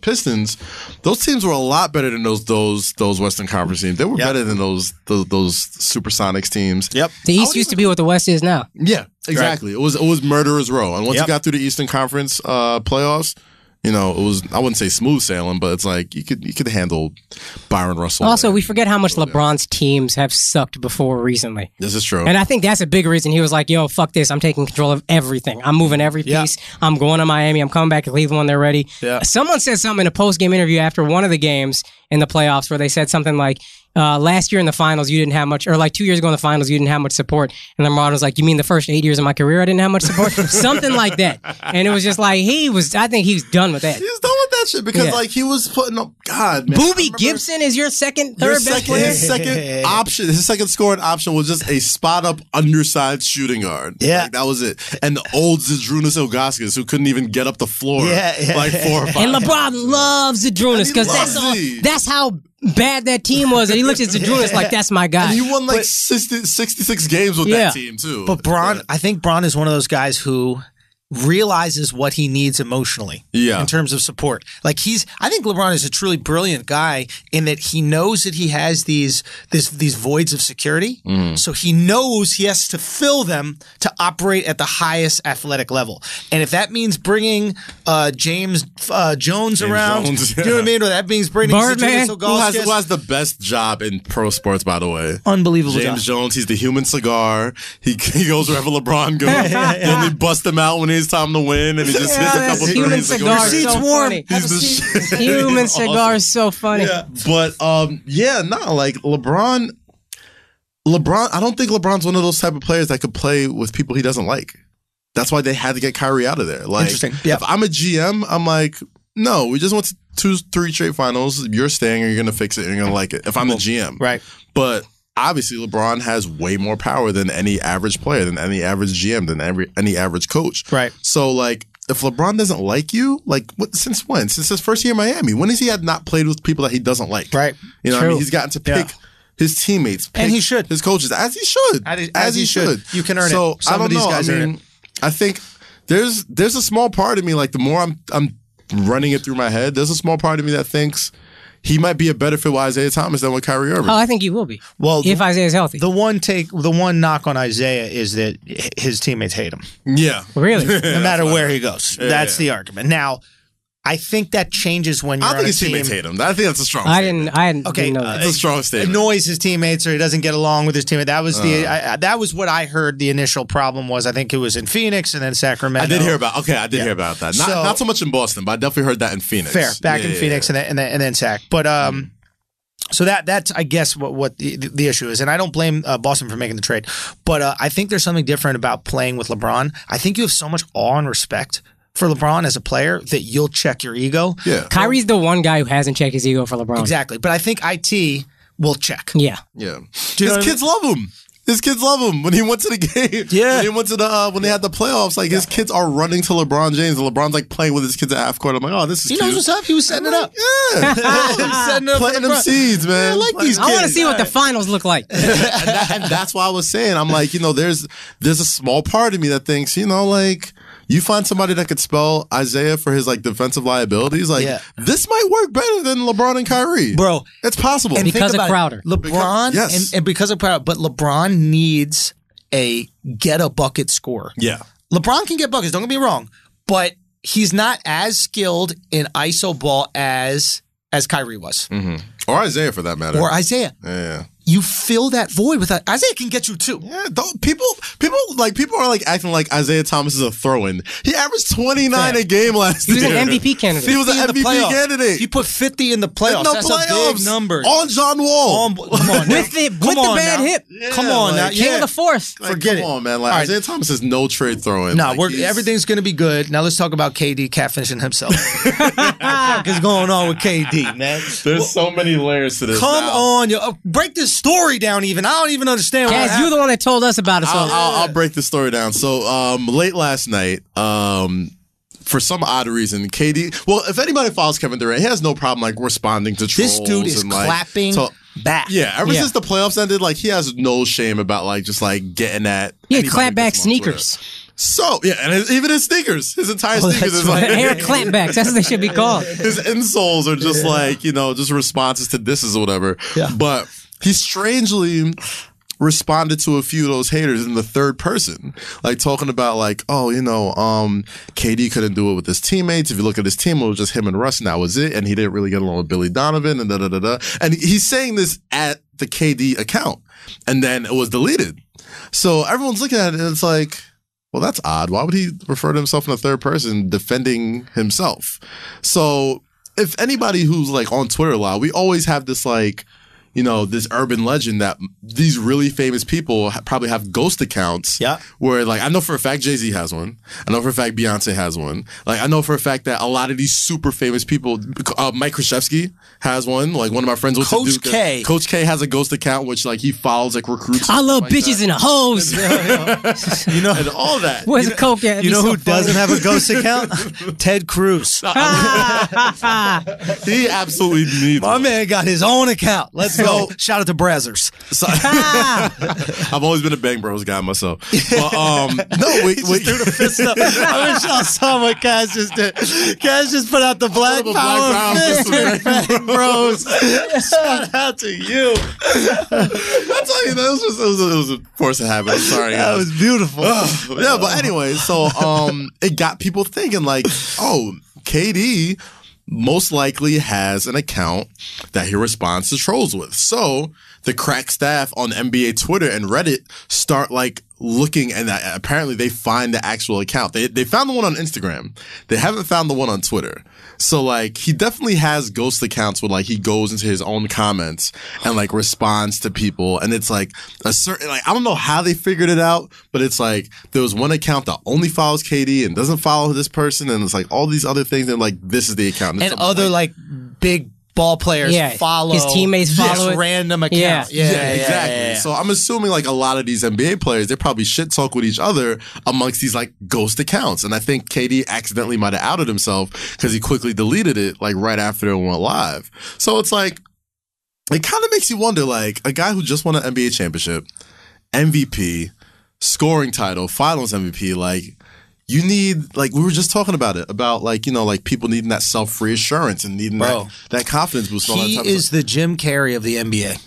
Pistons. Those teams were a lot better than those Western Conference teams. They were better than those Supersonics teams. Yep. The East used to be what the West is now. Yeah, exactly. Right. It was murderer's row, and once you got through the Eastern Conference playoffs. You know, it was, I wouldn't say smooth sailing, but it's like you could handle Byron Russell. Also, we forget how much LeBron's teams have sucked before recently. This is true. And I think that's a big reason he was like, yo, fuck this. I'm taking control of everything. I'm moving every piece. I'm going to Miami. I'm coming back to Cleveland when they're ready. Yeah. Someone said something in a post-game interview after one of the games in the playoffs where they said something like, last year in the finals, you didn't have much, or like 2 years ago in the finals, you didn't have much support. And then LeBron was like, you mean the first 8 years of my career I didn't have much support? Something like that. And it was just like, I think he's done with that. He's done with that shit because like he was putting up, God, man. Boobie Gibson is your third best player? His second option, his second scoring option was just a spot up undersized shooting guard. Yeah. Like, that was it. And the old Zydrunas Ilgauskas who couldn't even get up the floor like 4 or 5. And LeBron loves Zydrunas because that's how bad that team was. And he looked at Zydrunas like, that's my guy. And he won like 66 games with that team too. But I think Bron is one of those guys who realizes what he needs emotionally in terms of support. Like I think LeBron is a truly brilliant guy in that he knows that he has these voids of security. So he knows he has to fill them to operate at the highest athletic level. And if that means bringing James Jones around, do you know what I mean? Or that means bringing Birdman, who has the best job in pro sports, by the way. Unbelievable James Jones, he's the human cigar. He goes wherever LeBron goes. They only bust him out when it's time to win, and he just hits a couple threes. Human cigar is so funny. Human cigar is so funny. Yeah. But like LeBron, I don't think LeBron's one of those type of players that could play with people he doesn't like. That's why they had to get Kyrie out of there. Like, interesting. If I'm a GM, I'm like, no, we just went to 2-3 straight finals. You're staying, or you're gonna fix it, and you're gonna like it. If I'm the GM, right? But obviously, LeBron has way more power than any average player, than any average GM, than any average coach. Right. So, like, if LeBron doesn't like you, like, since when? Since his first year in Miami. When has he not played with people that he doesn't like? Right. You know what I mean? He's gotten to pick his teammates. And he should. His coaches, as he should. As he should. You can earn it. So, Some of these guys earn it. I think there's a small part of me, like, the more I'm running it through my head, there's a small part of me that thinks he might be a better fit with Isaiah Thomas than with Kyrie Irving. Oh, I think he will be. Well, if Isaiah's healthy. The one knock on Isaiah is that his teammates hate him. Yeah. Really? No matter where he goes. That's the argument. Now, I think that changes when you're on a team. I think his teammates hate him. I think that's a strong statement. I didn't know that. That's a strong statement. Annoys his teammates or he doesn't get along with his teammate. That was that was what I heard the initial problem was. I think it was in Phoenix and then Sacramento. I did hear about that. Not so much in Boston, but I definitely heard that in Phoenix. Fair. Back in Phoenix and then Sac. But So that's I guess what the issue is, and I don't blame Boston for making the trade, but I think there's something different about playing with LeBron. I think you have so much awe and respect for LeBron as a player that you'll check your ego. Yeah, Kyrie's the one guy who hasn't checked his ego for LeBron. Exactly, but I think IT will check. Yeah. His kids love him. His kids love him. When he went to the game, when he went to the when they had the playoffs, like his kids are running to LeBron James, and LeBron's like playing with his kids at half court. I'm like, oh, this is. He knows what's up. He was setting it up. Yeah, He was setting it up. planting them seeds, man. I like these kids. I want to see what the finals look like. And that's why I was saying, I'm like, there's a small part of me that thinks, like. You find somebody that could spell Isaiah for his like defensive liabilities, like this might work better than LeBron and Kyrie, bro. It's possible. And because of Crowder, LeBron, and because of Crowder, but LeBron needs a get a bucket scorer. Yeah, LeBron can get buckets. Don't get me wrong, but he's not as skilled in ISO ball as Kyrie was, or Isaiah for that matter, or Isaiah. Yeah. You fill that void with that. Isaiah can get you too. Yeah, people are like acting like Isaiah Thomas is a throw-in. He averaged 29 a game last year. He was an MVP candidate. He was an MVP candidate. He put 50 in the playoffs. That's a big number. On John Wall. Come on, with the bad hip. Yeah, come on now. King of the fourth. Forget it. Come on, man. Like Isaiah Thomas is no trade throw-in. No, everything's going to be good. Now let's talk about KD catfishing himself. What the fuck is going on with KD, man? There's so many layers to this. Come on, break this story down even. I don't even understand what Kaz, you're the one that told us about it. So I'll break the story down. So late last night, for some odd reason, KD. Well, if anybody follows Kevin Durant, he has no problem like responding to trolls. This dude is clapping back. Yeah, ever since the playoffs ended, like he has no shame about like just like getting at. Yeah, clapback sneakers. So and even his sneakers, his entire sneakers is like hair clapbacks. That's what they should be called. His insoles are just like just responses to disses or whatever. Yeah. But he strangely responded to a few of those haters in the third person, like talking about like, KD couldn't do it with his teammates. If you look at his team, it was just him and Russ, and that was it. And he didn't really get along with Billy Donovan and da-da-da-da. And he's saying this at the KD account, and then it was deleted. So everyone's looking at it, and it's like, well, that's odd. Why would he refer to himself in the third person defending himself? So if anybody who's like on Twitter a lot, we always have this like, this urban legend that these really famous people probably have ghost accounts. Yeah. Where like, I know for a fact Jay-Z has one. I know for a fact Beyonce has one. Like, I know for a fact that a lot of these super famous people, Mike Krzyzewski has one. Like, one of my friends went to Duke. K. Coach K has a ghost account, which like he follows like recruits. I love bitches and hoes. And all that. Where's the coke at? You know who doesn't have a ghost account? Ted Cruz. He absolutely needs My man got his own account. Let's go. Shout out to Brazzers. So, I've always been a Bang Bros guy myself. But no, wait. Threw the fist up. I wish y'all saw what Kaz just did. Kaz just put out the Black Power fist. Bang Bros. Shout out to you. I'll tell you, it was a force of habit. I'm sorry, guys. That was beautiful. Yeah, but anyway, so it got people thinking like, oh, KD most likely has an account that he responds to trolls with. So the crack staff on NBA Twitter and Reddit start like looking, and apparently they find the actual account. They found the one on Instagram. They haven't found the one on Twitter. So like he definitely has ghost accounts where like he goes into his own comments and like responds to people, and it's like a certain like I don't know how they figured it out, but it's like there was one account that only follows KD and doesn't follow this person, and it's like all these other things, and like this is the account. And other like big ball players follow his teammates follow it. Random account. Yeah, exactly. So I'm assuming like a lot of these NBA players, they probably shit talk with each other amongst these like ghost accounts. And I think KD accidentally might have outed himself because he quickly deleted it like right after it went live. So it's like, it kind of makes you wonder, like a guy who just won an NBA championship, MVP, scoring title, finals MVP, like you need, like we were just talking about it, about like, like people needing that self-reassurance and needing that confidence boost. He is the Jim Carrey of the NBA.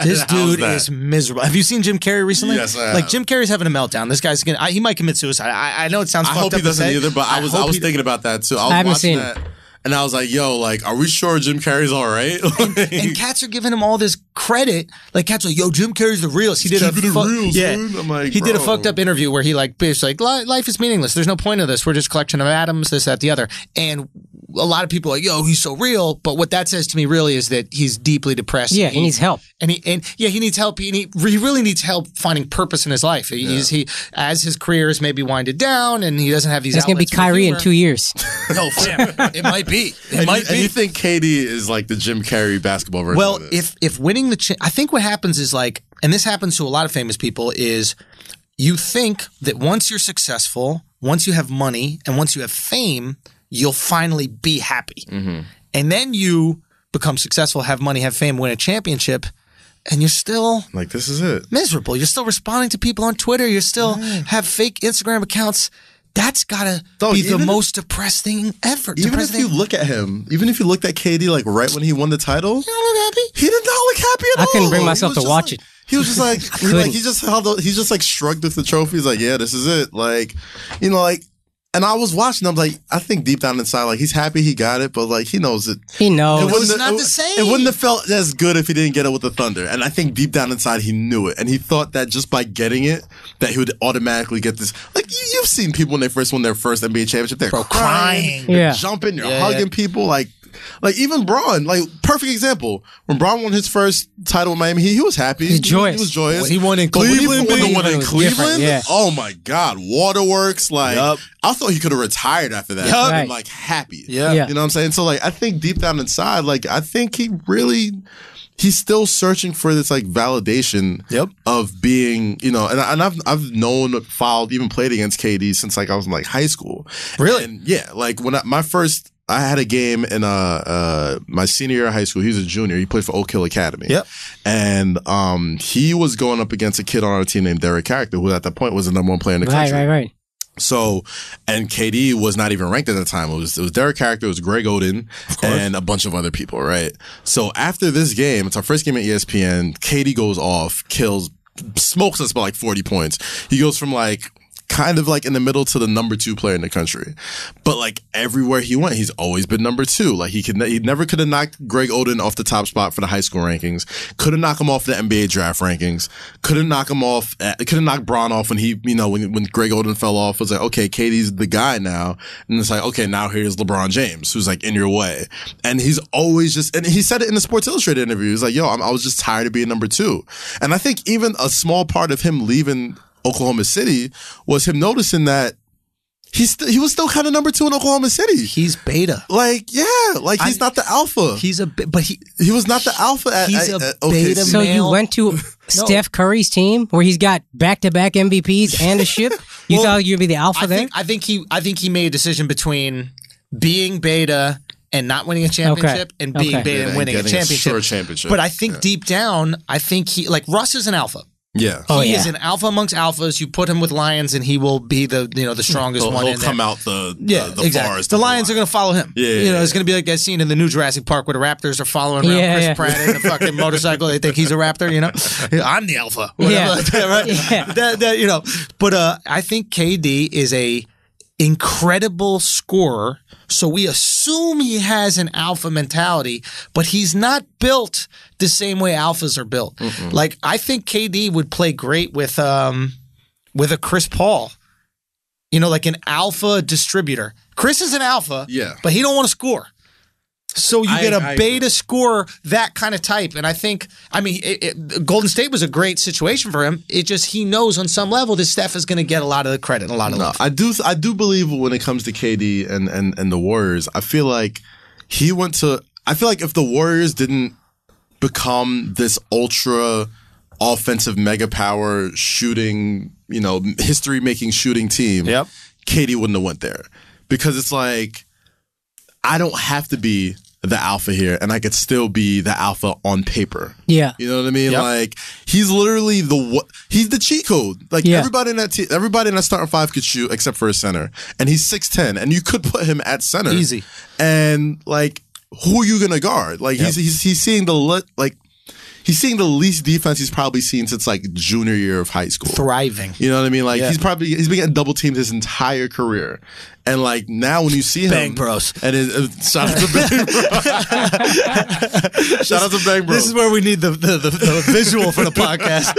This dude is miserable. Have you seen Jim Carrey recently? Yes, I have. Like Jim Carrey's having a meltdown. This guy's he might commit suicide. I know it sounds fucked up. I hope he doesn't either, but I was thinking about that too. I was watching that. And I was like, yo, like, are we sure Jim Carrey's all right? And cats are giving him all this credit. Like, cats are like, yo, Jim Carrey's the realest. He did I'm like, he did a fucked up interview where he like, bitch, like, life is meaningless. There's no point of this. We're just a collection of atoms, this, that, the other. And a lot of people are like, yo, he's so real. But what that says to me really is that he's deeply depressed. Yeah, he needs help. And he needs help. He really needs help finding purpose in his life. He as his career is maybe winded down and he doesn't have these. It's gonna be Kyrie in 2 years. No, it might be. It might be. And you think KD is like the Jim Carrey basketball version? Well, of this? if winning I think what happens is like, and this happens to a lot of famous people, is you think that once you're successful, once you have money, and once you have fame, you'll finally be happy. Mm-hmm. And then you become successful, have money, have fame, win a championship, and you're still like, this is it. Miserable. You're still responding to people on Twitter. You still have fake Instagram accounts. That's gotta be the most depressed thing ever. Even if you look at him, even if you looked at KD like right when he won the title, you don't look happy. He did not look happy at all. I couldn't bring myself to watch it. He was just like, he just like shrugged with the trophy. He's like, yeah, this is it. Like, you know, like, and I was watching. I'm like, I think deep down inside, like, he's happy he got it, but like, he knows it. He knows it's not the same. It wouldn't have felt as good if he didn't get it with the Thunder. And I think deep down inside, he knew it, and he thought that just by getting it, that he would automatically get this. Like, you've seen people when they first won their first NBA championship, they're crying, they're jumping, they're hugging people, like even Braun, like perfect example. When Braun won his first title in Miami, he was happy. He's joyous. He was joyous. When he won in Cleveland. When he won in Cleveland, yeah. Oh my God, waterworks. Like I thought he could have retired after that. Right. Like happy. Yeah. You know what I'm saying? So like I think deep down inside, like I think he's still searching for this like validation of being, you know, and I've known, followed, even played against KD since like I was in like high school. Really? And yeah, like when I had a game in my senior year of high school. He was a junior. He played for Oak Hill Academy. Yep. And he was going up against a kid on our team named Derek Character, who at that point was the number one player in the country. Right. So, and KD was not even ranked at the time. It was Derek Character, it was Greg Oden, and a bunch of other people, right? So after this game, it's our first game at ESPN, KD goes off, smokes us by like 40 points. He goes from like kind of like in the middle to the number 2 player in the country. But like everywhere he went, he's always been number 2. Like he never could have knocked Greg Oden off the top spot for the high school rankings. Couldn't knock him off the NBA draft rankings. Couldn't knock Braun off when when Greg Oden fell off. It was like, okay, KD's the guy now. And it's like, okay, now here's LeBron James, who's like in your way. And he's always and he said it in the Sports Illustrated interview. He's like, yo, I was just tired of being number 2. And I think even a small part of him leaving Oklahoma City was him noticing that he was still kind of number 2 in Oklahoma City. He's beta. Like, yeah, like he's not the alpha. But he was not the alpha at beta. So you went to Steph Curry's team where he's got back-to-back MVPs and a ship? You thought you'd be the alpha there? I think he made a decision between being beta and not winning a championship and being beta and winning a championship. But I think deep down, Russ is an alpha. Yeah. He is an alpha amongst alphas. You put him with lions and he will be the strongest one. He'll come out the forest. The lions are going to follow him. Yeah. It's going to be like that scene in the new Jurassic Park where the raptors are following around Chris Pratt in a fucking motorcycle. They think he's a raptor, I'm the alpha. Whatever like that, right? Yeah. But I think KD is a incredible scorer. So we assume he has an alpha mentality, but he's not built the same way alphas are built. Mm-mm. Like I think KD would play great with a Chris Paul, like an alpha distributor. Chris is an alpha, but he don't want to score. So you get a beta scorer, that kind of type. And I think, Golden State was a great situation for him. It just, he knows on some level that Steph is going to get a lot of the credit and a lot of love. I do believe when it comes to KD and the Warriors, I feel like if the Warriors didn't become this ultra offensive mega power shooting, history making shooting team, KD wouldn't have went there. Because it's like, I don't have to be the alpha here, and I could still be the alpha on paper. Yeah. You know what I mean? Yep. Like, he's literally he's the cheat code. Like, everybody in that starting 5 could shoot except for a center. And he's 6'10", and you could put him at center. Easy. And, like, who are you going to guard? Like, he's seeing he's seeing the least defense he's probably seen since like junior year of high school. Thriving. You know what I mean? Like he's been getting double teamed his entire career. And like now when you see him, Bang Bros. And shout out to Bang Bros. Shout out to Bang Bro. This is where we need the visual for the podcast.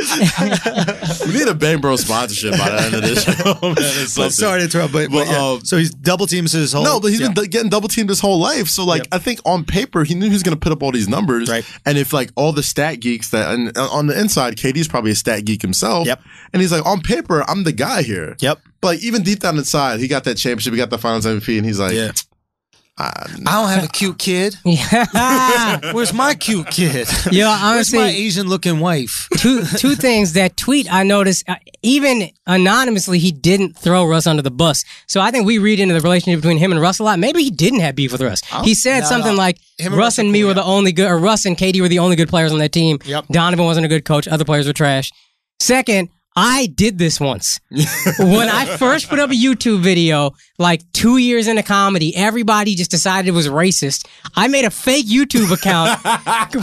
We need a Bang Bro sponsorship by the end of this show. Man, but sorry to interrupt, but yeah. So he's double teams his whole. No, but he's been getting double teamed his whole life. So like, I think on paper he knew he was going to put up all these numbers. Right. And if like all the stat geeks that and on the inside, KD's probably a stat geek himself. Yep. And he's like, on paper, I'm the guy here. Yep. But like, even deep down inside, he got that championship, he got the Finals MVP, and he's like, I don't have a cute kid. Where's my cute kid? Yo, honestly, where's my Asian-looking wife? Two things. That tweet I noticed, even anonymously, he didn't throw Russ under the bus. So I think we read into the relationship between him and Russ a lot. Maybe he didn't have beef with Russ. He said something like, Russ and me were the only good, or Russ and KD were the only good players on that team. Yep. Donovan wasn't a good coach. Other players were trash. Second, I did this once. When I first put up a YouTube video, like 2 years into comedy, everybody just decided it was racist. I made a fake YouTube account,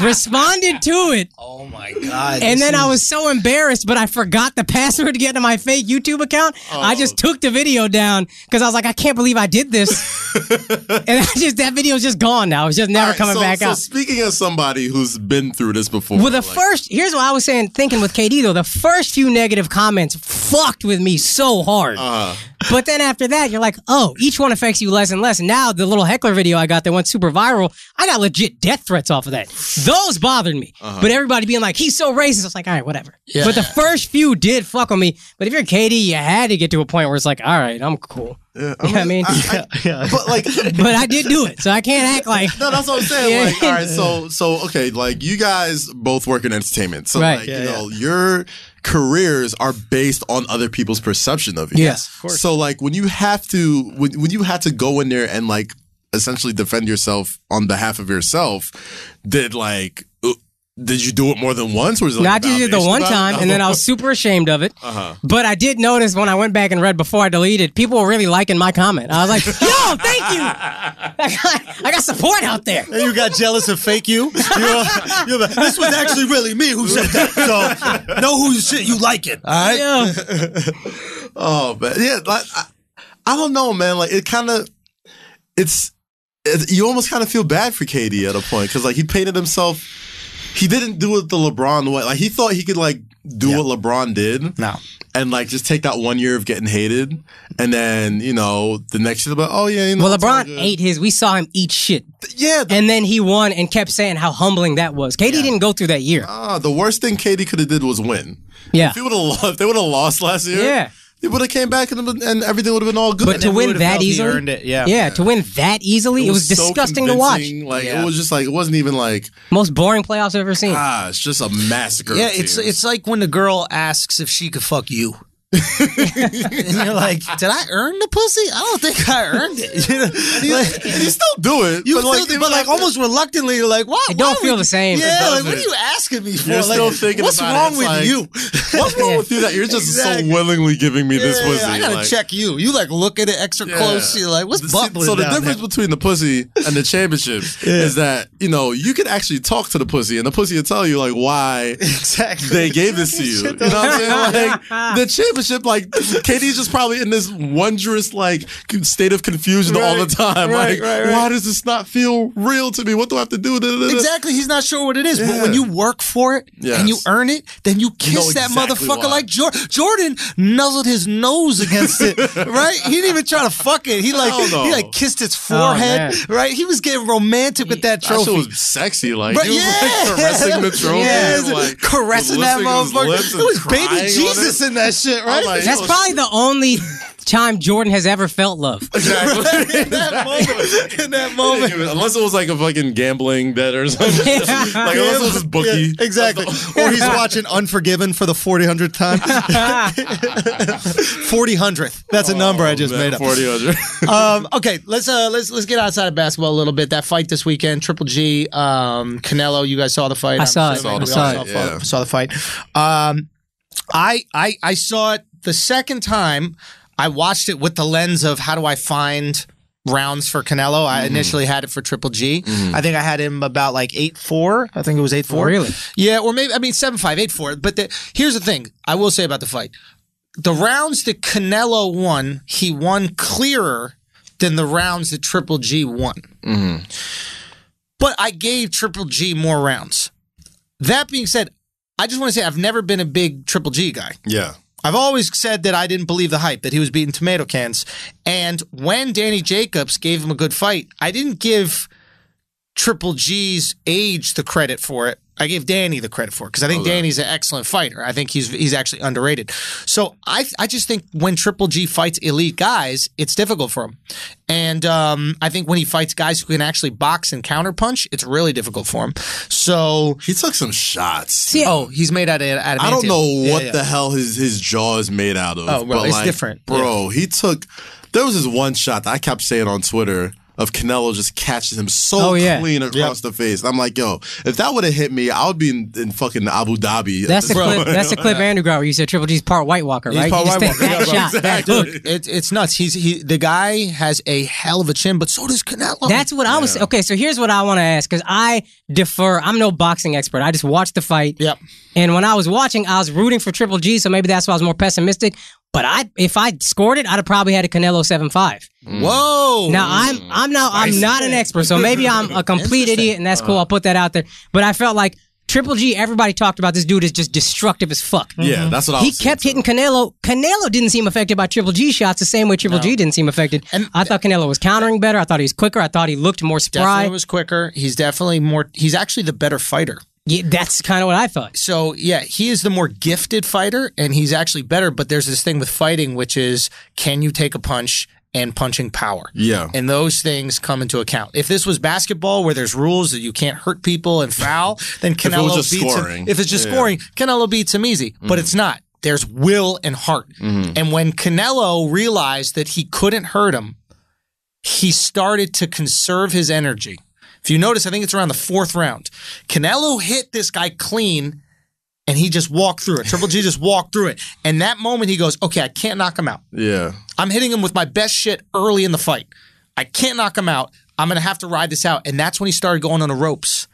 responded to it. Oh my God. And then I was so embarrassed, but I forgot the password to get to my fake YouTube account. I just took the video down because I was like, I can't believe I did this. And that video's just gone now. It's just never coming back out. So speaking of somebody who's been through this before. Well, here's what I was thinking with KD though, the first few negative comments fucked with me so hard. But then after that, you're like, oh, each one affects you less and less. Now, the little heckler video I got that went super viral, I got legit death threats off of that. Those bothered me. But everybody being like, he's so racist, I was like, all right, whatever. Yeah. But the first few did fuck with me. But if you're KD, you had to get to a point where it's like, all right, I'm cool. Yeah, you know what I mean? But like, but I did do it, so I can't act like. No, that's what I'm saying. Like, all right, so okay, like you guys both work in entertainment, so like you know your careers are based on other people's perception of you. Yes, of course. So like when you have to when you had to go in there and like essentially defend yourself on behalf of yourself, did you do it more than once? Or was it I just did the one time, and then I was super ashamed of it. But I did notice when I went back and read before I deleted, people were really liking my comment. I was like, yo, thank you. I got support out there. And you got jealous of fake you? You're like, this was actually really me who said that. So know who shit you like it. All right? Yeah. Oh, man. Yeah, like, I don't know, man. Like, it kind of, you almost kind of feel bad for KD at a point because, like, he painted himself. He didn't do it the LeBron way. Like, he thought he could, like, do what LeBron did. No. And, like, just take that 1 year of getting hated. And then, you know, the next year, oh, yeah, you know. Well, LeBron ate we saw him eat shit. Yeah. And then he won and kept saying how humbling that was. KD didn't go through that year. The worst thing KD could have did was win. Yeah. If they would have lost last year. They would have came back and everything would have been all good. But to win that easily, earned it. To win that easily, it was disgusting to watch. Like it was just like it wasn't even like most boring playoffs I've ever seen. It's just a massacre. Yeah, it's like when the girl asks if she could fuck you. And you're like, did I earn the pussy? I don't think I earned it. You still do it. But almost reluctantly, you're like, what? I don't feel the same. Yeah, like, what are you asking me for? You're still thinking what's about wrong with you? What's wrong with you that you're just so willingly giving me this pussy? I gotta check you. You like look at it extra close. You're like, what's bubbling? So the difference between the pussy and the championship is that, you know, you can actually talk to the pussy and the pussy will tell you like why they gave this to you. You know what I'm saying? Like the championship, like KD's just probably in this wondrous like state of confusion all the time. Why does this not feel real to me? What do I have to do? Exactly. He's not sure what it is. But when you work for it and you earn it, then you kiss that motherfucker like Jordan. Jordan nuzzled his nose against it, right? He didn't even try to fuck it. He like kissed its forehead, right? He was getting romantic with that trophy. That shit was sexy, like right, he was like caressing the trophy, like caressing that motherfucker. It was baby Jesus in that shit, right? Like, that's probably the only time Jordan has ever felt love. Exactly. In that moment. Unless it was like a fucking gambling bet or something. Like unless it was his bookie. Yeah, exactly. Or he's watching Unforgiven for the 400th time. 400th. That's a number I just made up. 400. Okay, let's get outside of basketball a little bit. That fight this weekend, Triple G, Canelo. You guys saw the fight. I saw it. Saw the fight. I saw it the second time. I watched it with the lens of how do I find rounds for Canelo. I initially had it for Triple G. I think I had him about like 8-4. I think it was 8-4. Really? Yeah, or maybe 7-5, 8-4. But here's the thing I will say about the fight. The rounds that Canelo won, he won clearer than the rounds that Triple G won. But I gave Triple G more rounds. That being said, I just want to say I've never been a big Triple G guy. Yeah. I've always said that I didn't believe the hype, that he was beating tomato cans. And when Danny Jacobs gave him a good fight, I didn't give Triple G's age the credit for it. I gave Danny the credit for it because I think Danny's an excellent fighter. I think he's actually underrated. So I just think when Triple G fights elite guys, it's difficult for him. And I think when he fights guys who can actually box and counterpunch, it's really difficult for him. So he took some shots. He's made out of I don't know what the hell his jaw is made out of. Oh, well, it's different. Bro, he took... There was this one shot that I kept saying on Twitter of Canelo just catches him so clean across the face. And I'm like, yo, if that would have hit me, I would be in fucking Abu Dhabi. That's the clip Andrew got where you said Triple G's part White Walker, right? He's part White Walker. That shot. Exactly. Dude, it's nuts. The guy has a hell of a chin, but so does Canelo. That's what I was... Okay, so here's what I want to ask, because I defer. I'm no boxing expert. I just watched the fight. Yep. And when I was watching, I was rooting for Triple G, so maybe that's why I was more pessimistic. But if I scored it, I'd have probably had a Canelo 7-5. Whoa! Now I'm not an expert, so maybe I'm a complete idiot, and that's cool. I'll put that out there. But I felt like Triple G. Everybody talked about this dude is just destructive as fuck. Yeah, that's what I was He kept hitting Canelo. Canelo didn't seem affected by Triple G shots the same way Triple G didn't seem affected. And I thought Canelo was countering better. I thought he was quicker. I thought he looked more spry. Definitely was quicker. He's definitely more. He's actually the better fighter. Yeah, that's kind of what I thought. So, yeah, he is the more gifted fighter, and he's actually better, but there's this thing with fighting, which is, can you take a punch and punching power? Yeah. And those things come into account. If this was basketball where there's rules that you can't hurt people and foul, then Canelo beats him. If it's just scoring, Canelo beats him easy. But it's not. There's will and heart. And when Canelo realized that he couldn't hurt him, he started to conserve his energy. If you notice, I think it's around the 4th round. Canelo hit this guy clean, and he just walked through it. Triple G just walked through it. And that moment, he goes, okay, I can't knock him out. Yeah. I'm hitting him with my best shit early in the fight. I can't knock him out. I'm going to have to ride this out. And that's when he started going on the ropes.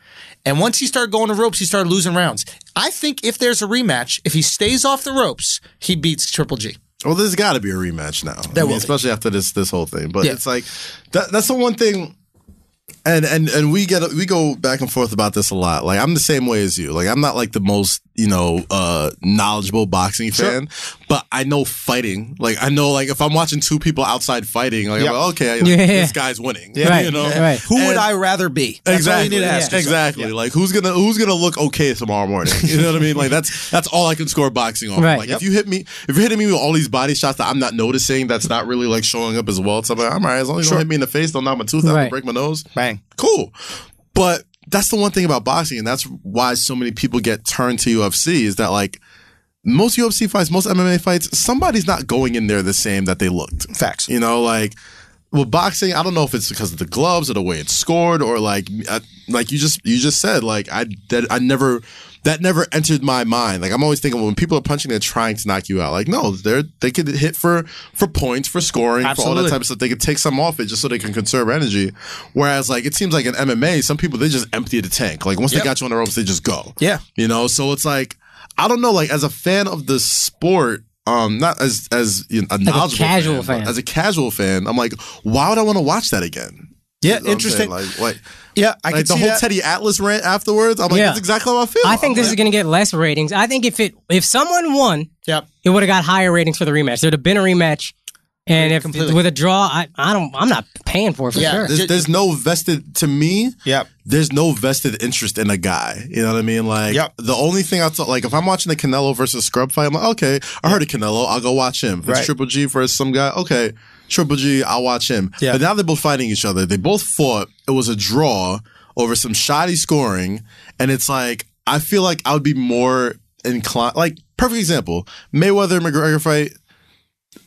And once he started going to ropes, he started losing rounds. I think if there's a rematch, if he stays off the ropes, he beats Triple G. Well, there's got to be a rematch now. Especially after this whole thing. But it's like, that's the one thing... And we go back and forth about this a lot. Like, I'm the same way as you. Like, I'm not like the most, knowledgeable boxing fan, but I know fighting. Like, I know, like, if I'm watching two people outside fighting, like, I'm like, okay, this guy's winning. Yeah. Right. You know? Right. Who would I rather be? That's all you need to ask yourself. Exactly. Like, who's gonna look okay tomorrow morning? You know what I mean? Like, that's all I can score boxing on. Right. Like, if you're hitting me with all these body shots that I'm not noticing, that's not really like showing up as well. So I'm like, I'm all right, as long as you don't hit me in the face, don't knock my tooth out, and break my nose. Bang. Cool. But that's the one thing about boxing, and that's why so many people get turned to UFC, is that, like, most UFC fights, most MMA fights, somebody's not going in there the same that they looked. Facts. Like, with boxing, I don't know if it's because of the gloves or the way it's scored, or like you just said, like, that never entered my mind. Like, I'm always thinking when people are punching, they're trying to knock you out. Like, no, they could hit for points, for scoring, for all that type of stuff. They could take some off it just so they can conserve energy. Whereas, like, it seems like in MMA, some people, they just empty the tank. Like, once they got you on the ropes, they just go. Yeah. So it's like, I don't know, like, as a fan of the sport, not as a knowledgeable casual fan. as a casual fan, I'm like, why would I want to watch that again? Yeah, interesting. Like, yeah, I like can the see whole Teddy Atlas rant afterwards. I'm like, that's exactly how I feel. I think this is going to get less ratings. I think if someone won, it would have got higher ratings for the rematch. There'd have been a rematch, and if with a draw, I'm not paying for it for sure. There's no vested to me. Yep. There's no vested interest in a guy. You know what I mean? Like, the only thing I thought, like, if I'm watching the Canelo versus Scrub fight, I'm like, okay, I heard of Canelo, I'll go watch him. If it's Triple G versus some guy, okay, Triple G, I'll watch him. Yeah. But now they're both fighting each other. They both fought. It was a draw over some shoddy scoring. And it's like, I feel like I would be more inclined. Like, perfect example, Mayweather-McGregor fight,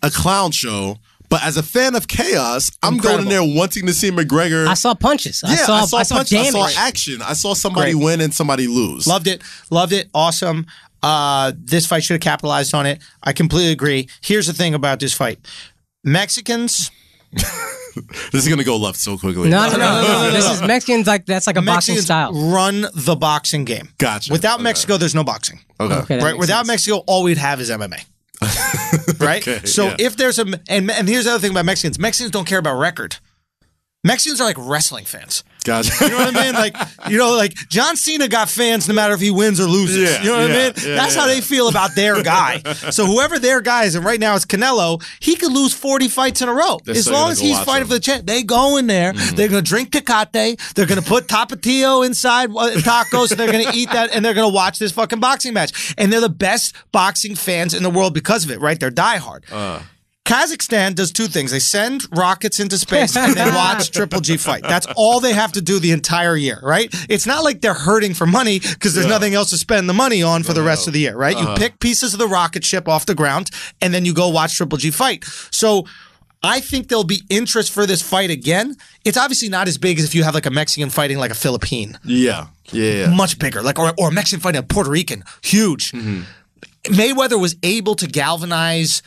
a clown show. But as a fan of chaos, I'm going in there wanting to see McGregor. I saw punches. I saw punches. Damage. I saw action. I saw somebody win and somebody lose. Loved it. Awesome. This fight should have capitalized on it. I completely agree. Here's the thing about this fight. Mexicans... This is going to go left so quickly. No. This is Mexicans, that's like a boxing style. Run the boxing game. Gotcha. Without Mexico, there's no boxing. Okay. Right? Without Mexico, all we'd have is MMA. Right? Okay, so if there's and here's the other thing about Mexicans. Mexicans don't care about record. Mexicans are like wrestling fans. Gotcha. You know what I mean? Like John Cena got fans no matter if he wins or loses. Yeah, you know what I mean? That's how they feel about their guy. So whoever their guy is, and right now it's Canelo, he could lose 40 fights in a row. As long as he's fighting for the champ, they go in there, they're going to drink Tecate, they're going to put Tapatio inside tacos, and they're going to eat that, and they're going to watch this fucking boxing match. And they're the best boxing fans in the world because of it, right? They're diehard. Kazakhstan does two things. They send rockets into space and they watch Triple G fight. That's all they have to do the entire year, right? It's not like they're hurting for money because there's nothing else to spend the money on for the rest of the year, right? You pick pieces of the rocket ship off the ground and then you go watch Triple G fight. So I think there'll be interest for this fight again. It's obviously not as big as if you have like a Mexican fighting like a Philippine. Yeah. Much bigger. Like or a Mexican fighting a Puerto Rican. Huge. Mayweather was able to galvanize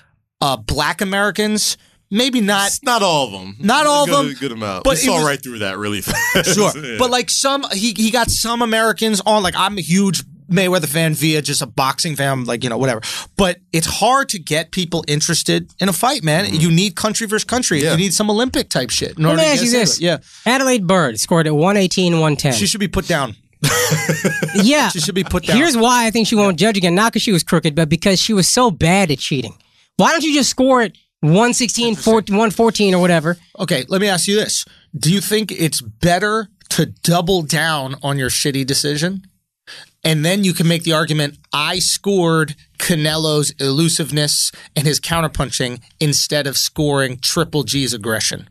Black Americans, maybe not. It's not all of them. Not all of them. Good amount. But we saw right through that really fast. Sure. But like he got some Americans on. Like I'm a huge Mayweather fan via just a boxing fan, like, whatever. But it's hard to get people interested in a fight, man. You need country versus country. You need some Olympic type shit. Let me ask you this. Yeah. Adelaide Bird scored at 118-110. She should be put down. Yeah. She should be put down. Here's why I think she won't judge again. Not because she was crooked, but because she was so bad at cheating. Why don't you just score it 116, 114 or whatever? Okay, let me ask you this. Do you think it's better to double down on your shitty decision? And then you can make the argument, I scored Canelo's elusiveness and his counterpunching instead of scoring Triple G's aggression.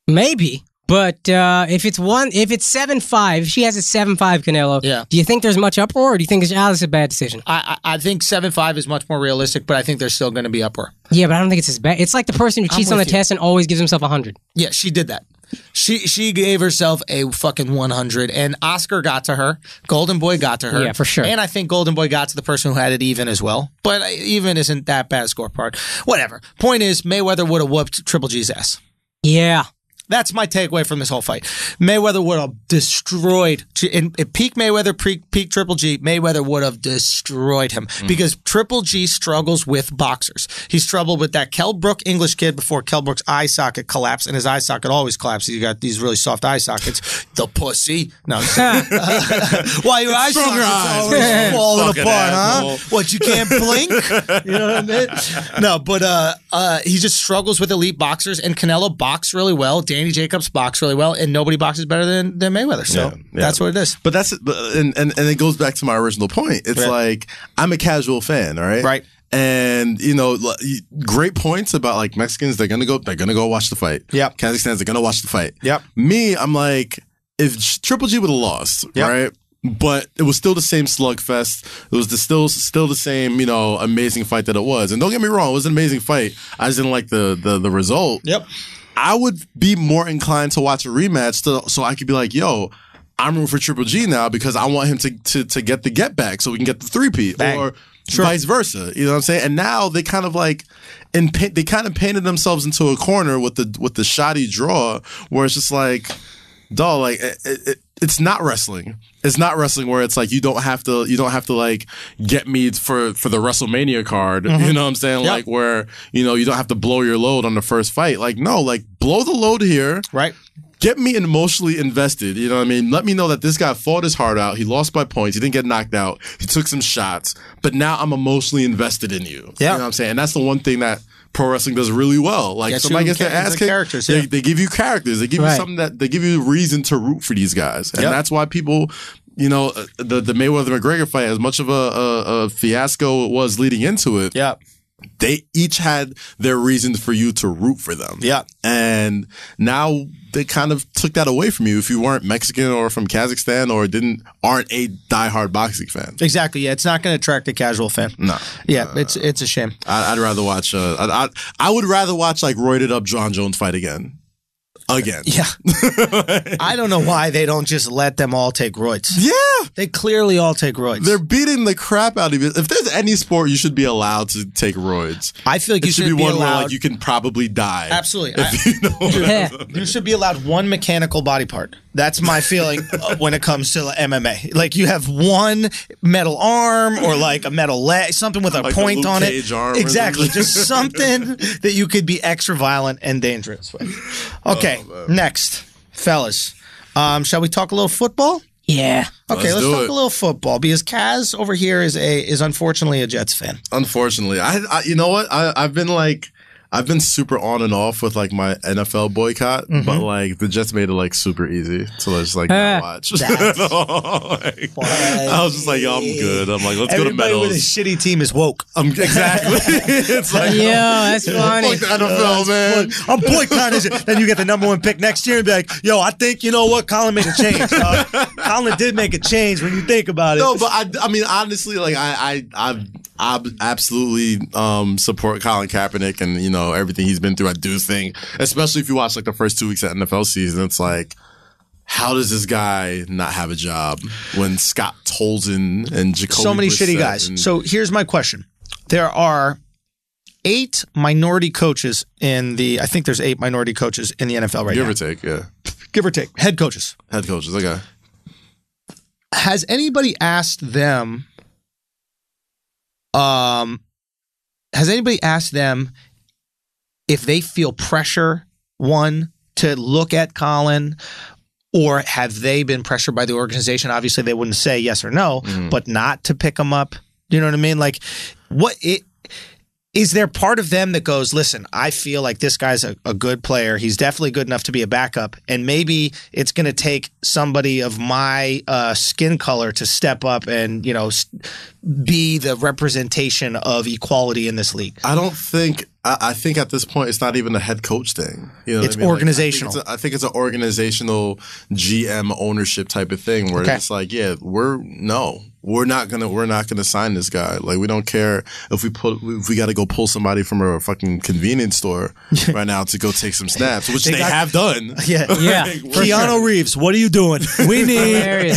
Maybe. But if it's 7-5, she has a 7-5 Canelo. Yeah. Do you think there's much uproar, or do you think it's a bad decision? I think 7-5 is much more realistic, but I think there's still going to be uproar. Yeah, but I don't think it's as bad. It's like the person who cheats on the test and always gives himself 100. Yeah, she did that. She gave herself a fucking 100, and Oscar got to her. Golden Boy got to her. Yeah, for sure. And I think Golden Boy got to the person who had it even as well. But even isn't that bad a score part. Whatever. Point is, Mayweather would have whooped Triple G's ass. Yeah. That's my takeaway from this whole fight. Mayweather would have destroyed, in peak Mayweather, peak Triple G, Mayweather would have destroyed him because Triple G struggles with boxers. He struggled with that Kell Brook English kid before Kell Brook's eye socket collapsed, and his eye socket always collapses. You got these really soft eye sockets. The pussy. No. Why your eye sockets always falling apart, huh? What, you can't blink? You know what I mean? No, but he just struggles with elite boxers, and Canelo boxed really well. Danny Jacobs boxed really well, and nobody boxes better than Mayweather. So that's what it is. But that's and it goes back to my original point. It's like I'm a casual fan, all right? Right. And great points about like Mexicans. They're gonna go watch the fight. Yep. Kazakhstans, they're gonna watch the fight. Yep. Me, I'm like, if Triple G would have lost, right? But it was still the same slugfest. It was still the same, amazing fight that it was. And don't get me wrong, it was an amazing fight. I just didn't like the result. Yep. I would be more inclined to watch a rematch so I could be like, yo, I'm rooting for Triple G now because I want him to get the get back so we can get the three-peat or vice versa. You know what I'm saying? And now they kind of like they kind of painted themselves into a corner with the shoddy draw where it's just like, dog, like it's not wrestling. It's not wrestling where it's like you don't have to like get me for the WrestleMania card. You know what I'm saying? Like where you don't have to blow your load on the first fight. Like no, like blow the load here. Right. Get me emotionally invested. You know what I mean? Let me know that this guy fought his heart out. He lost by points. He didn't get knocked out. He took some shots. But now I'm emotionally invested in you. Yeah. You know what I'm saying? And that's the one thing that pro wrestling does really well. Like somebody gets their ass kicked. They give you characters. They give you something that they give you a reason to root for these guys. And that's why people, the Mayweather McGregor fight, as much of a fiasco it was leading into it. Yeah. They each had their reasons for you to root for them. Yeah. And now they kind of took that away from you if you weren't Mexican or from Kazakhstan or aren't a diehard boxing fan. Exactly. Yeah. It's not going to attract a casual fan. No. Yeah. It's a shame. I'd rather watch, I would rather watch like roided up John Jones fight again. Yeah. I don't know why they don't just let them all take roids. Yeah. They clearly all take roids. They're beating the crap out of you. If there's any sport, you should be allowed to take roids. I feel like you should be one allowed. Where, like, you can probably die. Absolutely. You should be allowed one mechanical body part. That's my feeling when it comes to MMA. Like you have one metal arm or like a metal leg, something with a like point a on Cage it. Arm Exactly, just something that you could be extra violent and dangerous with. Okay, next, fellas. Shall we talk a little football? Yeah. Okay, let's talk a little football because Kaz over here is unfortunately a Jets fan. Unfortunately, I you know what? I've been super on and off with like my NFL boycott, but like the Jets made it like super easy to just like not watch. I was just like, yo, I'm good. I'm like, let's go to Everybody with a Meadows. shitty team is woke. Exactly. It's like, Yo, that's funny. fuck the NFL, man. I'm boycotting it. Then you get the number one pick next year and be like, yo, I think, you know what? Colin made a change. Colin did make a change when you think about it. No, but I mean, honestly, like I absolutely support Colin Kaepernick and, you know, everything he's been through. I do think, especially if you watch like the first 2 weeks of NFL season, it's like, how does this guy not have a job when Scott Tolzien and Jacoby so many Brissett shitty guys. So here's my question. There are 8 minority coaches I think there's 8 minority coaches in the NFL right now. Give or take, yeah. Give or take. Head coaches. Head coaches, okay. Has anybody asked them if they feel pressure, one, to look at Colin, or have they been pressured by the organization? Obviously, they wouldn't say yes or no, but not to pick him up. You know what I mean? Like, is there part of them that goes, listen, I feel like this guy's a good player. He's definitely good enough to be a backup. And maybe it's going to take somebody of my skin color to step up and, you know, be the representation of equality in this league. I don't think. I think at this point it's not even a head coach thing. You know, it's what I mean? organizational. Like, I think it's an organizational GM ownership type of thing where it's like, yeah, we're not gonna sign this guy. Like, we don't care if we got to go pull somebody from a fucking convenience store right now to go take some snaps, which they have done. Yeah. Keanu Reeves, what are you doing? We need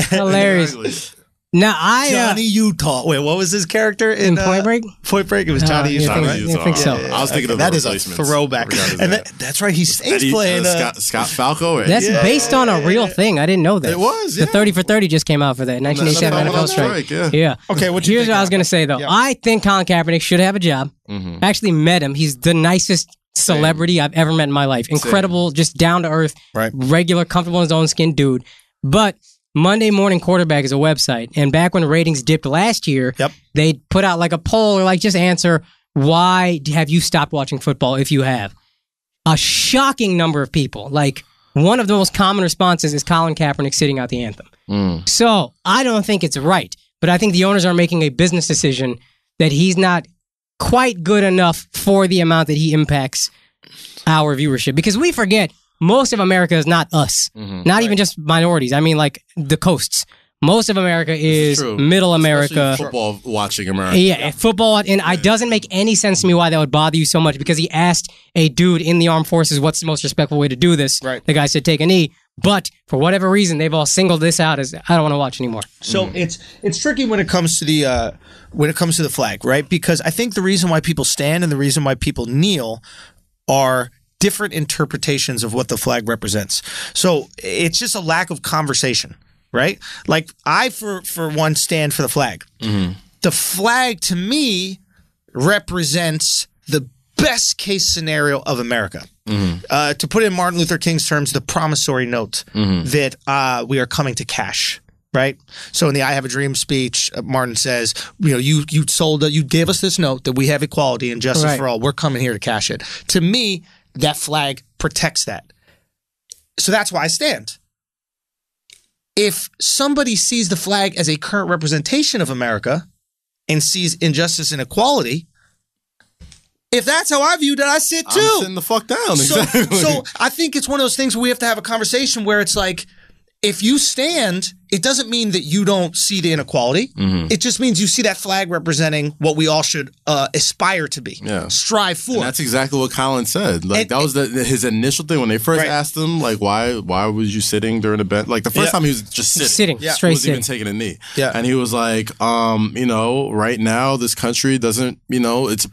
hilarious. Exactly. Now Johnny Utah. Wait, what was his character in Point Break? Point Break. It was Johnny Utah. Right? I think so. I was thinking of that the is a replacements. throwback. And that's right. He's playing Scott Falco. That's based on a real thing. I didn't know that. It was. The 30 for 30 just came out for that 1987 NFL strike. Yeah. Okay. Here's what I was gonna say though. I think Colin Kaepernick should have a job. I actually met him. He's the nicest celebrity I've ever met in my life. Incredible, just down to earth, regular, comfortable in his own skin dude. But Monday Morning Quarterback is a website, and back when ratings dipped last year, they put out like a poll or like just answer, why have you stopped watching football if you have? A shocking number of people, like one of the most common responses is Colin Kaepernick sitting out the anthem. So I don't think it's right, but I think the owners are making a business decision that he's not quite good enough for the amount that he impacts our viewership, because we forget most of America is not us, not even just minorities. I mean, like the coasts. Most of America is middle America. Football watching America. Yeah, football. And it doesn't make any sense to me why that would bother you so much, because he asked a dude in the armed forces what's the most respectful way to do this. Right. The guy said take a knee. But for whatever reason, they've all singled this out as I don't want to watch anymore. So it's tricky when it comes to the flag, right? Because I think the reason why people stand and the reason why people kneel are different interpretations of what the flag represents. So it's just a lack of conversation, right? Like I, for one, stand for the flag. The flag to me represents the best case scenario of America. To put it in Martin Luther King's terms, the promissory note that we are coming to cash. Right. So in the "I Have a Dream" speech, Martin says, "You know, you gave us this note that we have equality and justice for all. We're coming here to cash it." To me, that flag protects that. So that's why I stand. If somebody sees the flag as a current representation of America and sees injustice and equality, if that's how I viewed it, I sit too. I'm sitting the fuck down. Exactly. So I think it's one of those things where we have to have a conversation where it's like, if you stand it doesn't mean that you don't see the inequality. It just means you see that flag representing what we all should aspire to be, strive for. And that's exactly what Colin said. Like that was his initial thing when they first asked him, like, why was you sitting during the bench? Like the first time he was just sitting, straight was even taking a knee. And he was like, right now this country doesn't, it's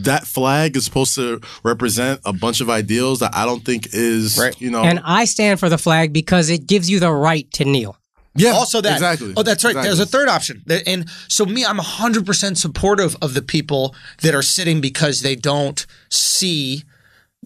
that flag is supposed to represent a bunch of ideals that I don't think is, And I stand for the flag because it gives you the right to kneel. Yeah, also that. Exactly. Oh, that's right. Exactly. There's a third option. And so I'm 100% supportive of the people that are sitting because they don't see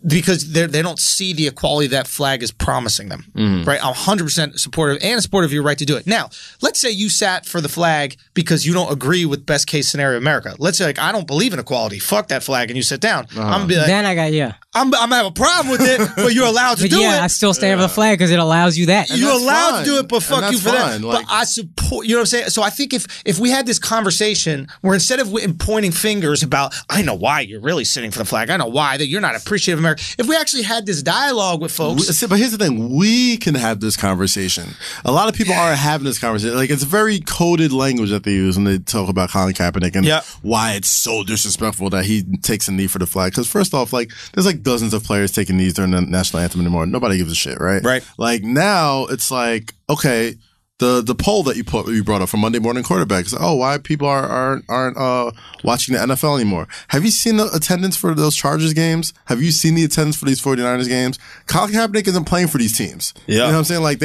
the equality that flag is promising them. Right? I'm 100% supportive of your right to do it. Now, let's say you sat for the flag because you don't agree with best case scenario America. Let's say like I don't believe in equality. Fuck that flag, and you sit down. I'm gonna be like, then I got I'm gonna have a problem with it, but you're allowed to do it. I still stand for the flag because it allows you that. You're allowed to do it, but fuck you for fine. that. But I support, you know what I'm saying? So I think if we had this conversation where instead of pointing fingers about, I know why you're really sitting for the flag, I know why that you're not appreciative of America. If we actually had this dialogue with folks. But here's the thing, we can have this conversation. A lot of people aren't having this conversation. Like it's very coded language that they use when they talk about Colin Kaepernick and why it's so disrespectful that he takes a knee for the flag. Because first off, like there's like dozens of players taking knees during the national anthem anymore. Nobody gives a shit, right? Right. Like now it's like, okay, the poll that you brought up from Monday Morning Quarterback is, why people aren't watching the NFL anymore. Have you seen the attendance for those Chargers games? Have you seen the attendance for these 49ers games? Colin Kaepernick isn't playing for these teams. You know what I'm saying? Like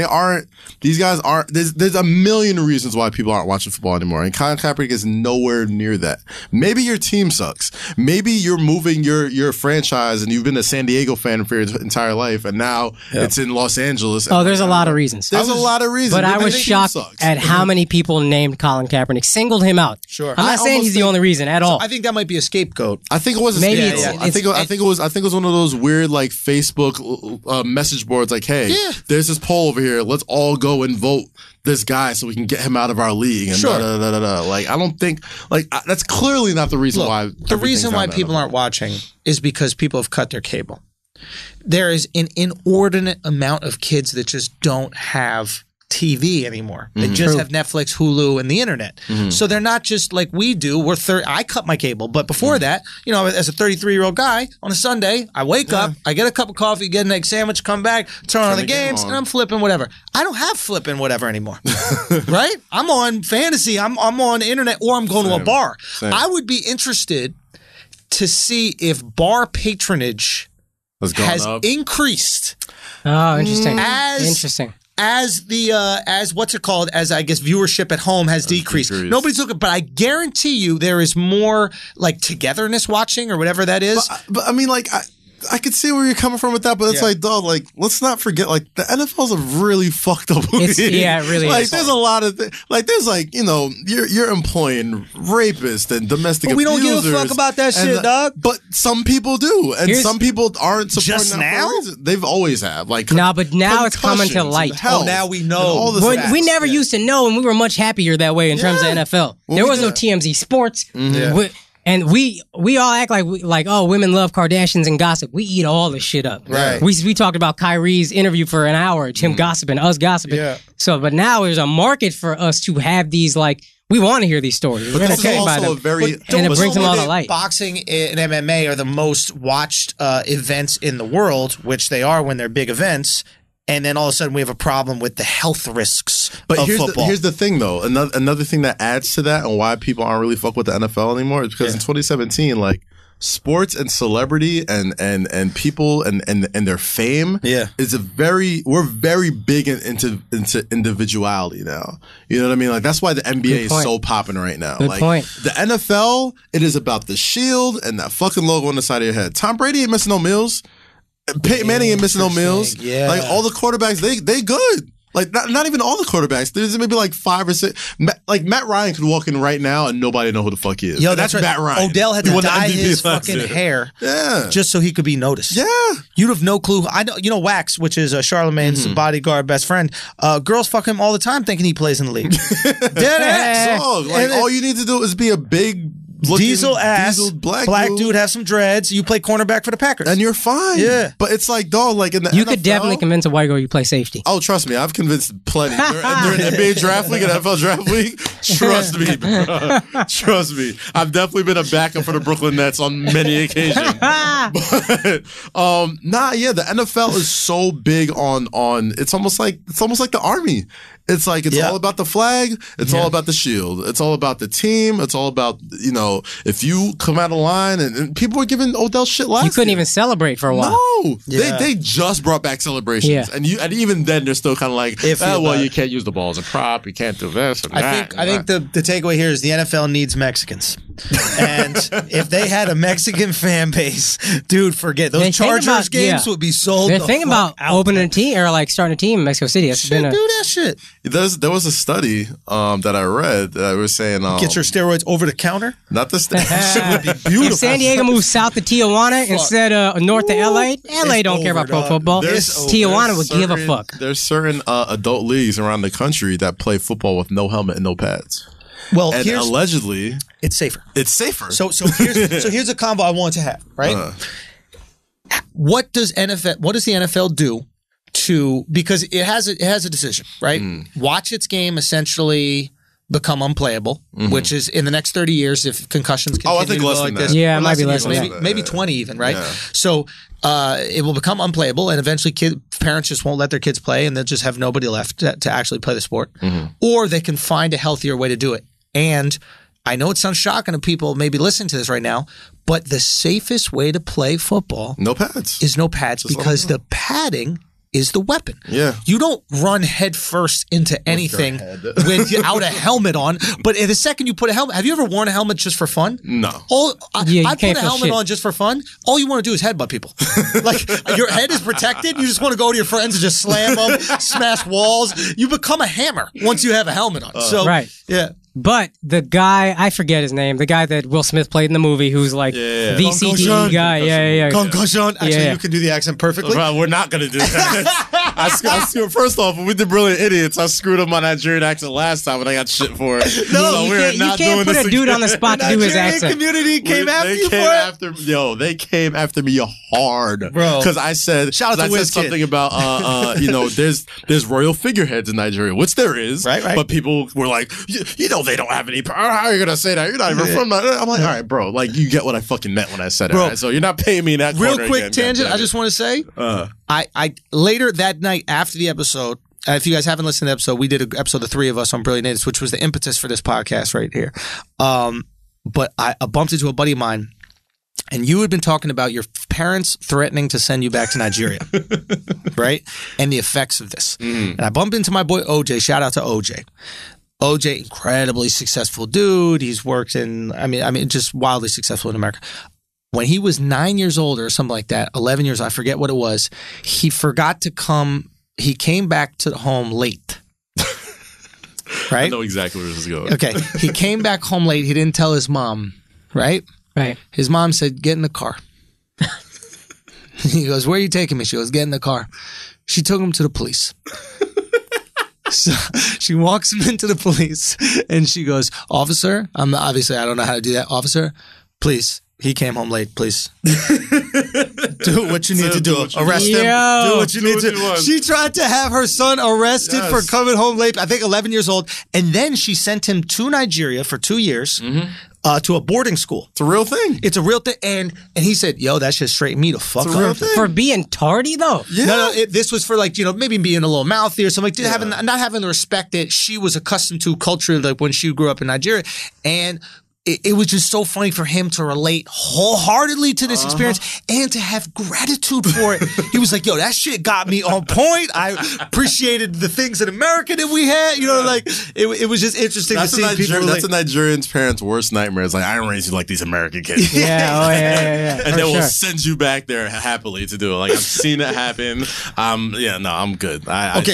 these guys aren't, there's a million reasons why people aren't watching football anymore. And Colin Kaepernick is nowhere near that. Maybe your team sucks. Maybe you're moving your franchise and you've been a San Diego fan for your entire life and now it's in Los Angeles. Oh, there's a lot of reasons. There's a lot of reasons. But I was shocked at how many people named Colin Kaepernick, singled him out. Sure. I'm not saying he's the only reason at all. I think that might be a scapegoat. I think it was a scapegoat. I think it was one of those weird like Facebook message boards like, hey, there's this poll over here. Let's all go and vote this guy so we can get him out of our league. And Like, I don't think that's clearly not the reason why. The reason why people aren't watching is because people have cut their cable. There is an inordinate amount of kids that just don't have TV anymore. They just have Netflix, Hulu, and the internet. So they're not just like we do. I cut my cable, but before that, as a 33-year-old guy, on a Sunday, I wake up, I get a cup of coffee, get an egg sandwich, come back, turn on the games, and I'm flipping whatever. I don't have flipping whatever anymore. Right? I'm on fantasy. I'm on the internet, or I'm going to a bar. I would be interested to see if bar patronage has increased. Oh, interesting. Interesting. As what's it called? As I guess viewership at home has decreased. Nobody's looking, but I guarantee you there is more like togetherness watching or whatever that is. But I mean, like I could see where you're coming from with that, but it's like, dog, like let's not forget, like the NFL's a really fucked up league. Yeah, it really like, is. There's a lot of there's like you're employing rapists and domestic abusers. We don't give a fuck about that shit, dog. But some people do, and some people aren't supporting just that now. for a reason. They've always have but now it's coming to light. Now we know. We never used to know, and we were much happier that way in terms of NFL. There was no TMZ Sports. And we all act like women love Kardashians and gossip. We eat all this shit up. Right. We talked about Kyrie's interview for an hour, him gossiping, us gossiping. Yeah. So, but now there's a market for us to have these we want to hear these stories. We're entertained by them. And it brings them all to light. Boxing and MMA are the most watched events in the world, which they are when they're big events. And then all of a sudden we have a problem with the health risks of football. Here's the thing, though. Another thing that adds to that and why people aren't really fuck with the NFL anymore is because in 2017, like sports and celebrity and people and their fame is we're very big into individuality now. You know what I mean? Like that's why the NBA is so popping right now. Good point. The NFL, it is about the shield and that fucking logo on the side of your head. Tom Brady ain't missing no meals. Peyton Manning ain't missing no meals. Yeah. Like all the quarterbacks, they good. Like not even all the quarterbacks. There's maybe like 5 or 6. Like Matt Ryan could walk in right now and nobody know who the fuck he is. Yo, that's right. Matt Ryan. Odell had to dye his fucking hair, just so he could be noticed. Yeah, you'd have no clue. I know, Wax, which is Charlamagne's bodyguard best friend. Girls fuck him all the time, thinking he plays in the league. Dead ass. All you need to do is be a big diesel ass, black dude has some dreads. You play cornerback for the Packers, and you're fine. Yeah, but it's like, dog, like in the you NFL, could definitely convince a white girl you play safety. Oh, trust me, I've convinced plenty. During the NBA draft league and NFL draft league, trust me, bro. Trust me. I've definitely been a backup for the Brooklyn Nets on many occasions. But the NFL is so big on it's almost like the Army. It's like it's all about the flag. It's all about the shield. It's all about the team. It's all about, if you come out of line and people were giving Odell shit last year. You couldn't even celebrate for a while. No. They just brought back celebrations. Yeah. And even then they're still kind of like, you can't use the ball as a prop. You can't do this. I think the takeaway here is the NFL needs Mexicans. And if they had a Mexican fan base, dude, forget those Chargers games would be sold. They're thinking about opening a team or like starting a team in Mexico City. Do that shit. There was a study that I read that was saying get your steroids over the counter. Not the shit would be beautiful. If San Diego moves south to Tijuana instead of north to LA, LA don't care about pro football. Tijuana would give a fuck. There's certain adult leagues around the country that play football with no helmet and no pads. Well, and allegedly, it's safer. It's safer. So here's a combo I want to have. Right? What does the NFL do? Because it has a decision, right? Watch its game essentially become unplayable, which is in the next 30 years if concussions continue I think to less go than like that. this. Yeah, it might be less than that. Maybe 20 even, right? Yeah. So it will become unplayable, and eventually parents just won't let their kids play, and they'll just have nobody left to actually play the sport. Or they can find a healthier way to do it. And I know it sounds shocking to people maybe listening to this right now, but the safest way to play football no pads. Is no pads because the padding is the weapon. Yeah. You don't run head first into anything without a helmet on. But the second you put a helmet, have you ever worn a helmet just for fun? No. I put a helmet on just for fun. All you want to do is headbutt people. Like your head is protected. You just want to go to your friends and just slam them, smash walls. You become a hammer once you have a helmet on. Right. Yeah. But the guy, I forget his name, the guy that Will Smith played in the movie who's like the CTE guy. Yeah. Concussion. Actually, you can do the accent perfectly. Bro, we're not going to do that. I first off, when we did Brilliant Idiots, I screwed up my Nigerian accent last time and I got shit for it. No, you can't put a dude on the spot to do his accent. The Nigerian community came after you for it? They came after me hard. Bro. Because I said something about, there's royal figureheads in Nigeria, which there is. Right. But people were like, they don't have any power. How are you going to say that? You're not even from that. I'm like, all right, bro. Like, you get what I fucking meant when I said it. Right? So you're not paying me in that real quick tangent. I just want to say, I later that night after the episode, if you guys haven't listened to the episode, we did an episode, the three of us on Brilliant Idiots, which was the impetus for this podcast right here. But I bumped into a buddy of mine, and you had been talking about your parents threatening to send you back to Nigeria, right? And the effects of this. And I bumped into my boy OJ. Shout out to OJ. OJ, incredibly successful dude. He's worked in, just wildly successful in America. When he was 9 years old or something like that, 11 years, I forget what it was, he forgot to come, he came back to home late. Right? I know exactly where this is going. Okay. He came back home late. He didn't tell his mom, right? Right. His mom said, get in the car. He goes, where are you taking me? She goes, get in the car. She took him to the police. So she walks him into the police and she goes, officer, obviously I don't know how to do that. Officer, please. He came home late, please. Do what you need to do. Arrest him. Do what you need to. She tried to have her son arrested for coming home late, I think 11 years old. And then she sent him to Nigeria for 2 years to a boarding school. It's a real thing. It's a real thing. And he said, yo, that shit straightened me the fuck up. For being tardy, though? Yeah. No, this was for maybe being a little mouthy or something. Not having the respect that she was accustomed to culturally, like when she grew up in Nigeria. And it was just so funny for him to relate wholeheartedly to this experience and to have gratitude for it. He was like, yo, that shit got me on point. I appreciated the things in America that we had. It was just interesting to see people. That's a Nigerian's parents' worst nightmare. It's like, I don't raise you like these American kids. Yeah. And they will send you back there happily to do it. Like, I've seen it happen. I'm good.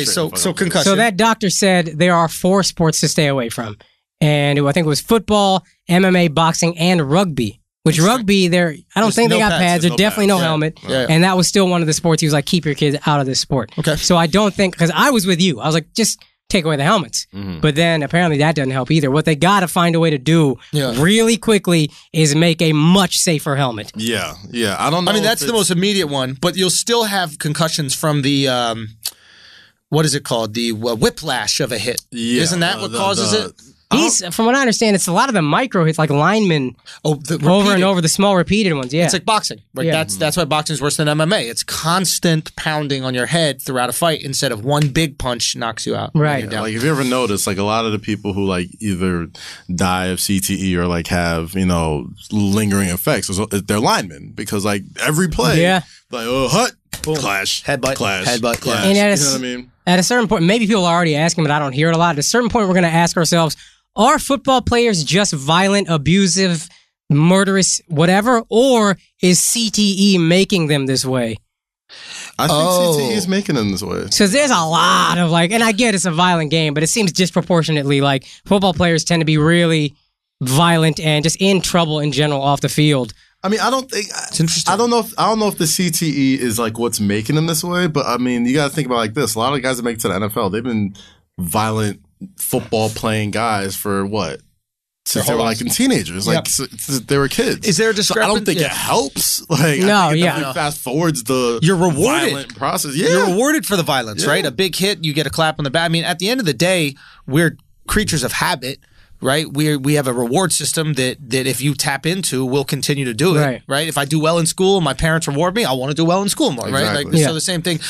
So concussion. So that doctor said there are 4 sports to stay away from. And I think it was football, MMA, boxing, and rugby. Which rugby, I don't think they got pads. There's definitely no helmet. Yeah. And that was still one of the sports he was like, keep your kids out of this sport. Okay. So I don't think, because I was with you. I was like, just take away the helmets. But then apparently that doesn't help either. What they got to find a way to do really quickly is make a much safer helmet. Yeah. I don't know. I mean, that's the most immediate one, but you'll still have concussions from the, what is it called? The whiplash of a hit. Yeah, isn't that what causes it? From what I understand, it's a lot of the micro hits, like linemen, over and over, the small repeated ones. Yeah, it's like boxing. Right? That's why boxing is worse than MMA. It's constant pounding on your head throughout a fight instead of one big punch knocks you out. Right. Like if you ever notice, like a lot of the people who like either die of CTE or like have lingering effects, they're linemen because like every play, like clash, headbutt, clash, headbutt, clash. And you know what I mean? At a certain point, maybe people are already asking, but I don't hear it a lot. At a certain point, we're going to ask ourselves, are football players just violent, abusive, murderous, whatever, or is CTE making them this way? I think CTE is making them this way. Because there's a lot of and I get it's a violent game, but it seems disproportionately like football players tend to be really violent and just in trouble in general off the field. I mean, I don't think it's interesting. I don't know if the CTE is like what's making them this way, but I mean, you got to think about it like this. A lot of guys that make it to the NFL, they've been violent football playing guys for what? Since they were like teenagers, since they were kids. Is there a discrepancy? So I don't think it helps. Like, no, fast forwards the you're rewarded violent process. You're rewarded for the violence, right? A big hit, you get a clap on the back. I mean, at the end of the day, we're creatures of habit. Right, we have a reward system that if you tap into, we'll continue to do it. Right, if I do well in school, my parents reward me. I want to do well in school more. Exactly. Right, so the same thing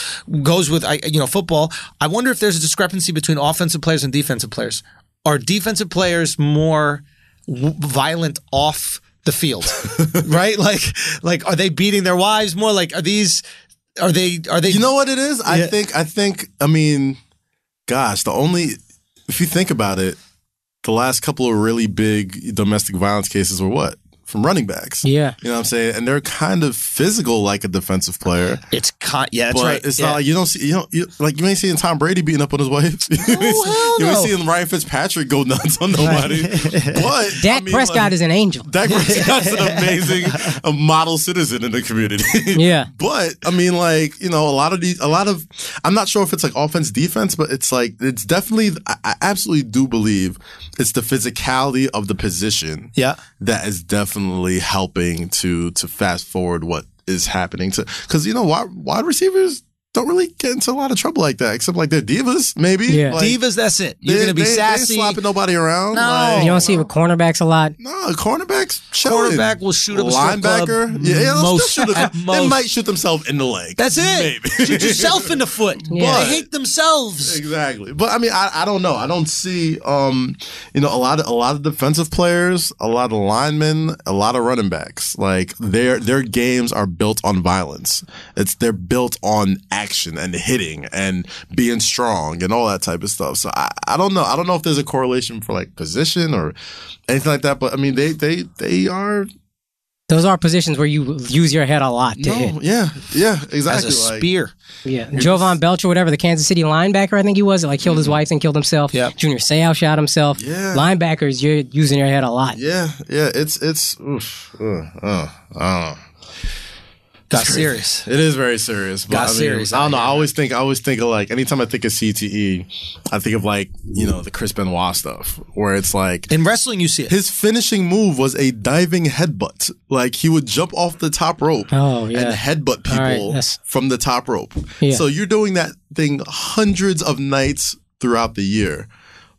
goes with football. I wonder if there's a discrepancy between offensive players and defensive players. Are defensive players more violent off the field? Right, like are they beating their wives more? Like are they? You know what it is? I think. I mean, gosh, if you think about it. The last couple of really big domestic violence cases were what? From running backs. Yeah. You know what I'm saying? And they're kind of physical like a defensive player. That's right. It's not like you ain't seeing Tom Brady beating up on his wife. You ain't seeing Ryan Fitzpatrick go nuts on nobody. But Dak Prescott is an angel. Dak Prescott's an amazing model citizen in the community. Yeah. But I mean, I'm not sure if it's like offense, defense, but it's definitely, I absolutely do believe it's the physicality of the position. Yeah. That is definitely helping to fast forward what is happening because wide receivers don't really get into a lot of trouble like that, except like they're divas, maybe. Yeah. Divas, that's it. You're going to be sassy. They ain't slapping nobody around. No. You don't see it with cornerbacks a lot. No, cornerbacks chilling. Cornerback will shoot up a strip linebacker. Club. They might shoot themselves in the leg. That's it. Maybe. Shoot yourself in the foot. Yeah. They hate themselves. Exactly. But I mean, I don't know. I don't see a lot of defensive players, a lot of linemen, a lot of running backs. Like their games are built on violence. They're built on action and hitting and being strong and all that type of stuff. So I don't know. I don't know if there's a correlation for like position or anything like that. But I mean, they are. Those are positions where you use your head a lot to hit. Yeah, exactly. As a spear. Yeah, Jovan Belcher, whatever, the Kansas City linebacker, I think he was, killed his wife and killed himself. Yeah. Junior Seau shot himself. Yeah. Linebackers, you're using your head a lot. Yeah. It's. Got serious. It is very serious. But serious. I don't know. I always think of like anytime I think of CTE, I think of like the Chris Benoit stuff where it's like in wrestling you see it. His finishing move was a diving headbutt. Like he would jump off the top rope and headbutt people from the top rope. Yeah. So you're doing that thing hundreds of nights throughout the year.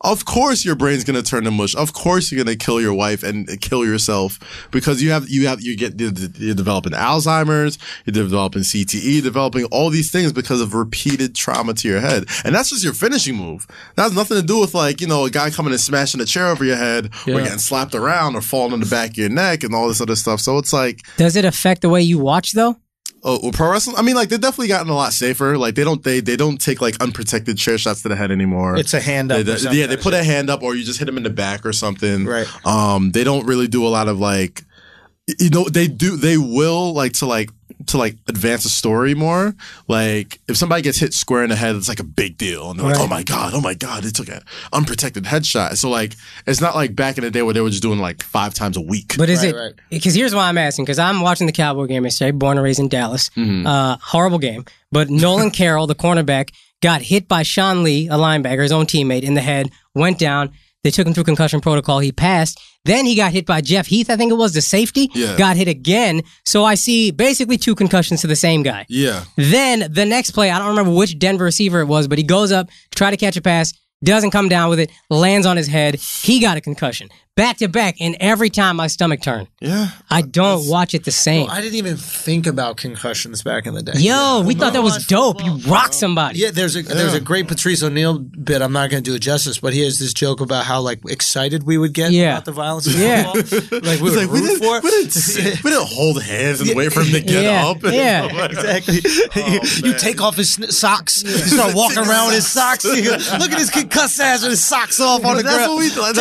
Of course your brain's going to turn to mush. Of course you're going to kill your wife and kill yourself because you're developing Alzheimer's, you're developing CTE, developing all these things because of repeated trauma to your head. And that's just your finishing move. That has nothing to do with like, a guy coming and smashing a chair over your head or getting slapped around or falling on the back of your neck and all this other stuff. So it's like... Does it affect the way you watch though? Oh, pro wrestling? I mean, like they've definitely gotten a lot safer. Like they don't take like unprotected chair shots to the head anymore. It's a hand up. They put a hand up, or you just hit them in the back or something. Right. They don't really do a lot of like, they will like to advance a story more. Like if somebody gets hit square in the head, it's like a big deal, and they're like, oh my god, they took an unprotected headshot. So like it's not like back in the day where they were just doing like 5 times a week. But is it? Because here's why I'm asking. Because I'm watching the Cowboy game yesterday, born and raised in Dallas. Horrible game. But Nolan Carroll, the cornerback, got hit by Sean Lee, a linebacker, his own teammate, in the head, went down. They took him through concussion protocol. He passed. Then he got hit by Jeff Heath, I think it was, the safety. Yeah. Got hit again. So I see basically 2 concussions to the same guy. Yeah. Then the next play, I don't remember which Denver receiver it was, but he goes up to try to catch a pass, doesn't come down with it, lands on his head. He got a concussion. Back to back, and every time my stomach turned. Yeah. I don't watch it the same. Well, I didn't even think about concussions back in the day. Yo, we thought that was dope. You rock somebody. Yeah, there's a great Patrice O'Neal bit. I'm not going to do it justice, but he has this joke about how like excited we would get about the violence of football. Like we would root for it. We didn't hold hands and wait for him to get up. Yeah, exactly. You take off his socks. You start walking around with his socks. Look at this kid cuss ass with his socks off on the ground. That's what we did.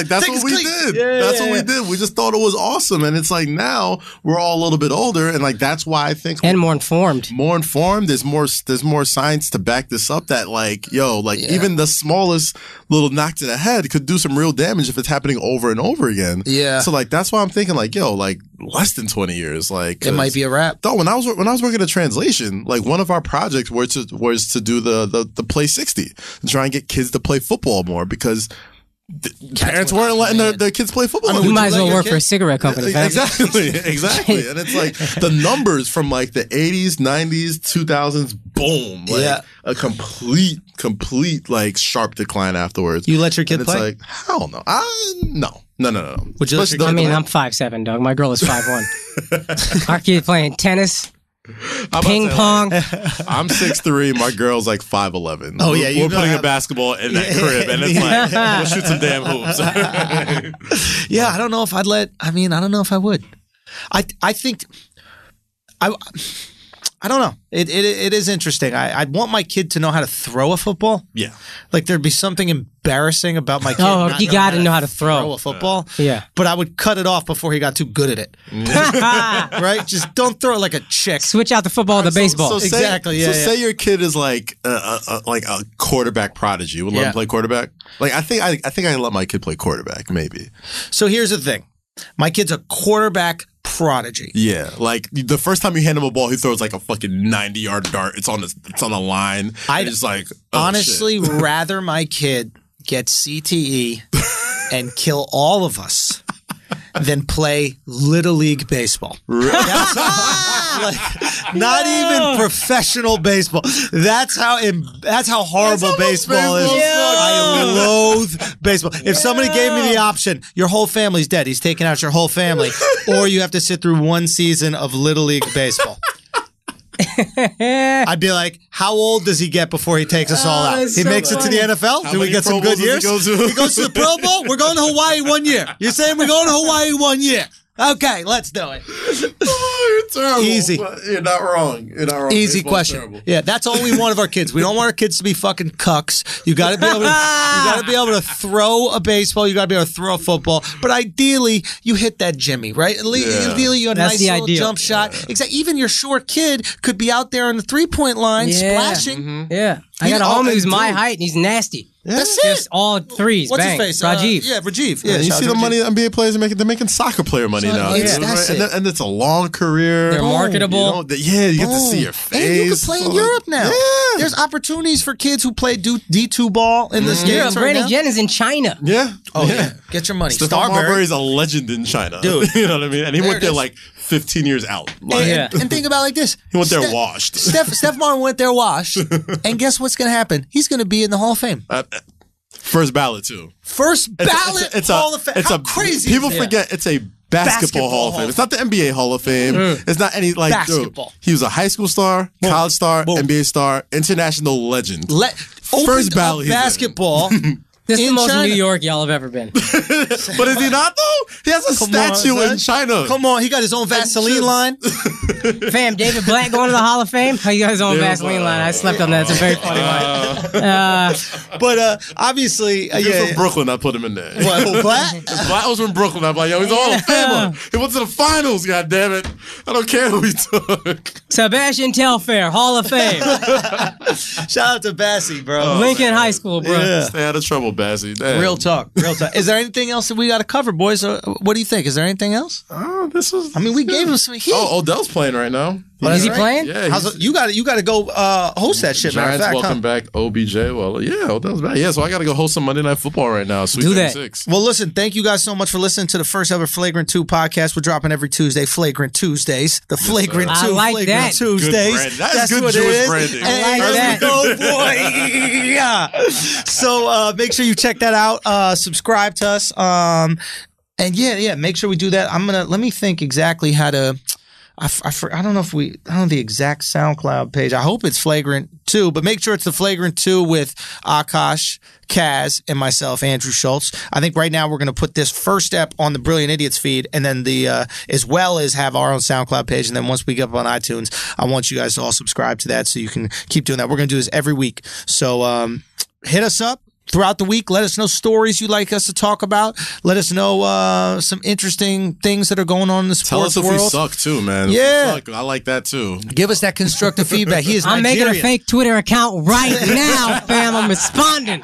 That's what we did. That's what we did. We just thought it was awesome, and it's like now we're all a little bit older, and like that's why I think and more informed. More informed. There's more science to back this up. That like even the smallest little knock to the head could do some real damage if it's happening over and over again. Yeah. So like that's why I'm thinking like like less than 20 years. Like it might be a wrap. Though when I was working at translation, like one of our projects was to do the play 60 and try and get kids to play football more because parents weren't letting their kids play football. I mean, you might as well work for a cigarette company. Exactly. And it's like the numbers from like the 80s, 90s, 2000s, boom. Like a complete like sharp decline afterwards. You let your kid play? It's like, hell no. No. Would you let your kid play? I'm 5'7", dog. My girl is 5'1". Our kid playing tennis. Ping pong. I'm 6'3". My girl's like 5'11". Oh yeah, we're putting a basketball in that crib, and it's like we'll shoot some damn hoops. Yeah, I don't know if I'd let. I mean, I don't know if I would. I think I don't know. It is interesting. I'd want my kid to know how to throw a football. Yeah, like there'd be something embarrassing about my kid. Oh, you got to know how to throw a football. Yeah, but I would cut it off before he got too good at it. Right? Just don't throw it like a chick. Switch out the football to baseball. Exactly. Yeah. Say your kid is like a quarterback prodigy. Would let him play quarterback? Like I think I let my kid play quarterback. Maybe. So here's the thing. My kid's a quarterback prodigy. Yeah, like the first time you hand him a ball, he throws like a fucking 90-yard dart. It's on the line. I just like honestly rather my kid get CTE and kill all of us than play Little League baseball. Like, not even professional baseball. That's how horrible baseball is. I loathe baseball. If somebody gave me the option, your whole family's dead. He's taking out your whole family, or you have to sit through one season of Little League baseball. I'd be like, how old does he get before he takes us all out? He makes it to the NFL? Do we get some good years? He goes to the Pro Bowl? We're going to Hawaii 1 year. You're saying we're going to Hawaii 1 year? Okay, let's do it. Oh, you're terrible. Easy. You're not wrong. Easy Baseball's question. terrible. Yeah, that's all we want of our kids. We don't want our kids to be fucking cucks. You got to be able to throw a baseball. You got to be able to throw a football. But ideally, you hit that Jimmy, right? Ideally, you have a nice little jump shot. Exactly. Even your short kid could be out there on the 3-point line splashing. Mm-hmm. Yeah. I got a homie who's my height and he's nasty. Yeah. That's just all threes. What's bang. his face? Rajiv. Rajiv. Yeah, you see the money NBA players are making? They're making soccer player money now. And it's a long career. They're marketable. You get to see your face. And you can play in Europe now. Yeah. There's opportunities for kids who play D2 ball in the States. Brandon Jennings in China. Yeah. Oh, yeah. Get your money. Stephon Marbury's a legend in China. Dude. You know what I mean? And he went there like 15 years out. And think about it like this. He went there washed. Steph Martin went there washed. And guess what's going to happen? He's going to be in the Hall of Fame. First ballot, too. First ballot Hall of Fame. How crazy people forget it's a basketball Hall of Fame. It's not the NBA Hall of Fame. It's not any like basketball. He was a high school star, college star, NBA star, international legend. First ballot basketball. This is the most New York y'all have ever been. But is he not, though? He has a statue in China. Come on, he got his own Vaseline line. Fam, David Black going to the Hall of Fame? He got his own Vaseline line. I slept on that. It's a very funny line. But obviously... He's from Brooklyn. I put him in there. What, Black? Black was from Brooklyn. I'm like, yo, he's a Hall of Famer. He went to the finals, goddammit. I don't care who he took. Sebastian Telfair, Hall of Fame. Shout out to Bassie, bro. Lincoln High School, bro. Yeah. Stay out of trouble, Bassie. Damn. Real talk. Is there anything else that we got to cover, boys? What do you think? Is there anything else? I don't this was. I mean, we gave him some heat. Oh, Odell's playing right now. Is he playing? Yeah. You got to go host that shit. Giants matter of fact, welcome back OBJ. Well, yeah, Odell's back. Yeah, so I got to go host some Monday Night Football right now. Sweet 36. Well, listen, thank you guys so much for listening to the first ever Flagrant 2 podcast. We're dropping every Tuesday, Flagrant Tuesdays. The Flagrant 2, I like Flagrant that. Tuesdays. That's good what Jewish it is. branding. I like that. Oh boy, yeah. So make sure you check that out. Subscribe to us. And yeah, make sure we do that. Let me think exactly how to. I don't know the exact SoundCloud page. I hope it's Flagrant 2, but make sure it's the Flagrant 2 with Akaash, Kaz, and myself, Andrew Schulz. I think right now we're going to put this first step on the Brilliant Idiots feed, and then as well as have our own SoundCloud page. And then once we get up on iTunes, I want you guys to all subscribe to that so you can keep doing that. We're going to do this every week. So hit us up throughout the week. Let us know stories you'd like us to talk about. Let us know some interesting things that are going on in the sports world. Tell us if we suck too, man. Yeah. If we suck, I like that too. Give us that constructive feedback. He is I'm Nigerian. making a fake Twitter account right now, fam. I'm responding.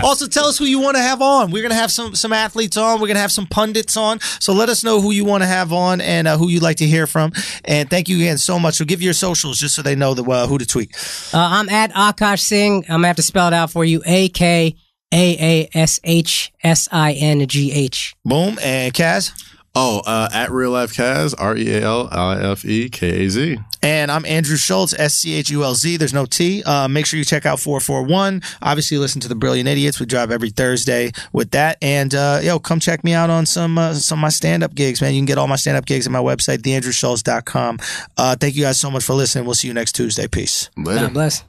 Also, tell us who you want to have on. We're going to have some athletes on. We're going to have some pundits on. So let us know who you want to have on and who you'd like to hear from. And thank you again so much. So give your socials just so they know who to tweet. I'm at Akaash Singh. I'm going to have to spell it out for you. AKAASSINGH. Boom. And Kaz? At Real Life Kaz, RealLifeKaz. And I'm Andrew Schulz, SCHULZ. There's no T. Make sure you check out 441. Obviously, listen to the Brilliant Idiots. We drive every Thursday with that. And come check me out on some of my stand-up gigs, man. You can get all my stand-up gigs at my website, theandrewschulz.com. Thank you guys so much for listening. We'll see you next Tuesday. Peace. Later. God bless.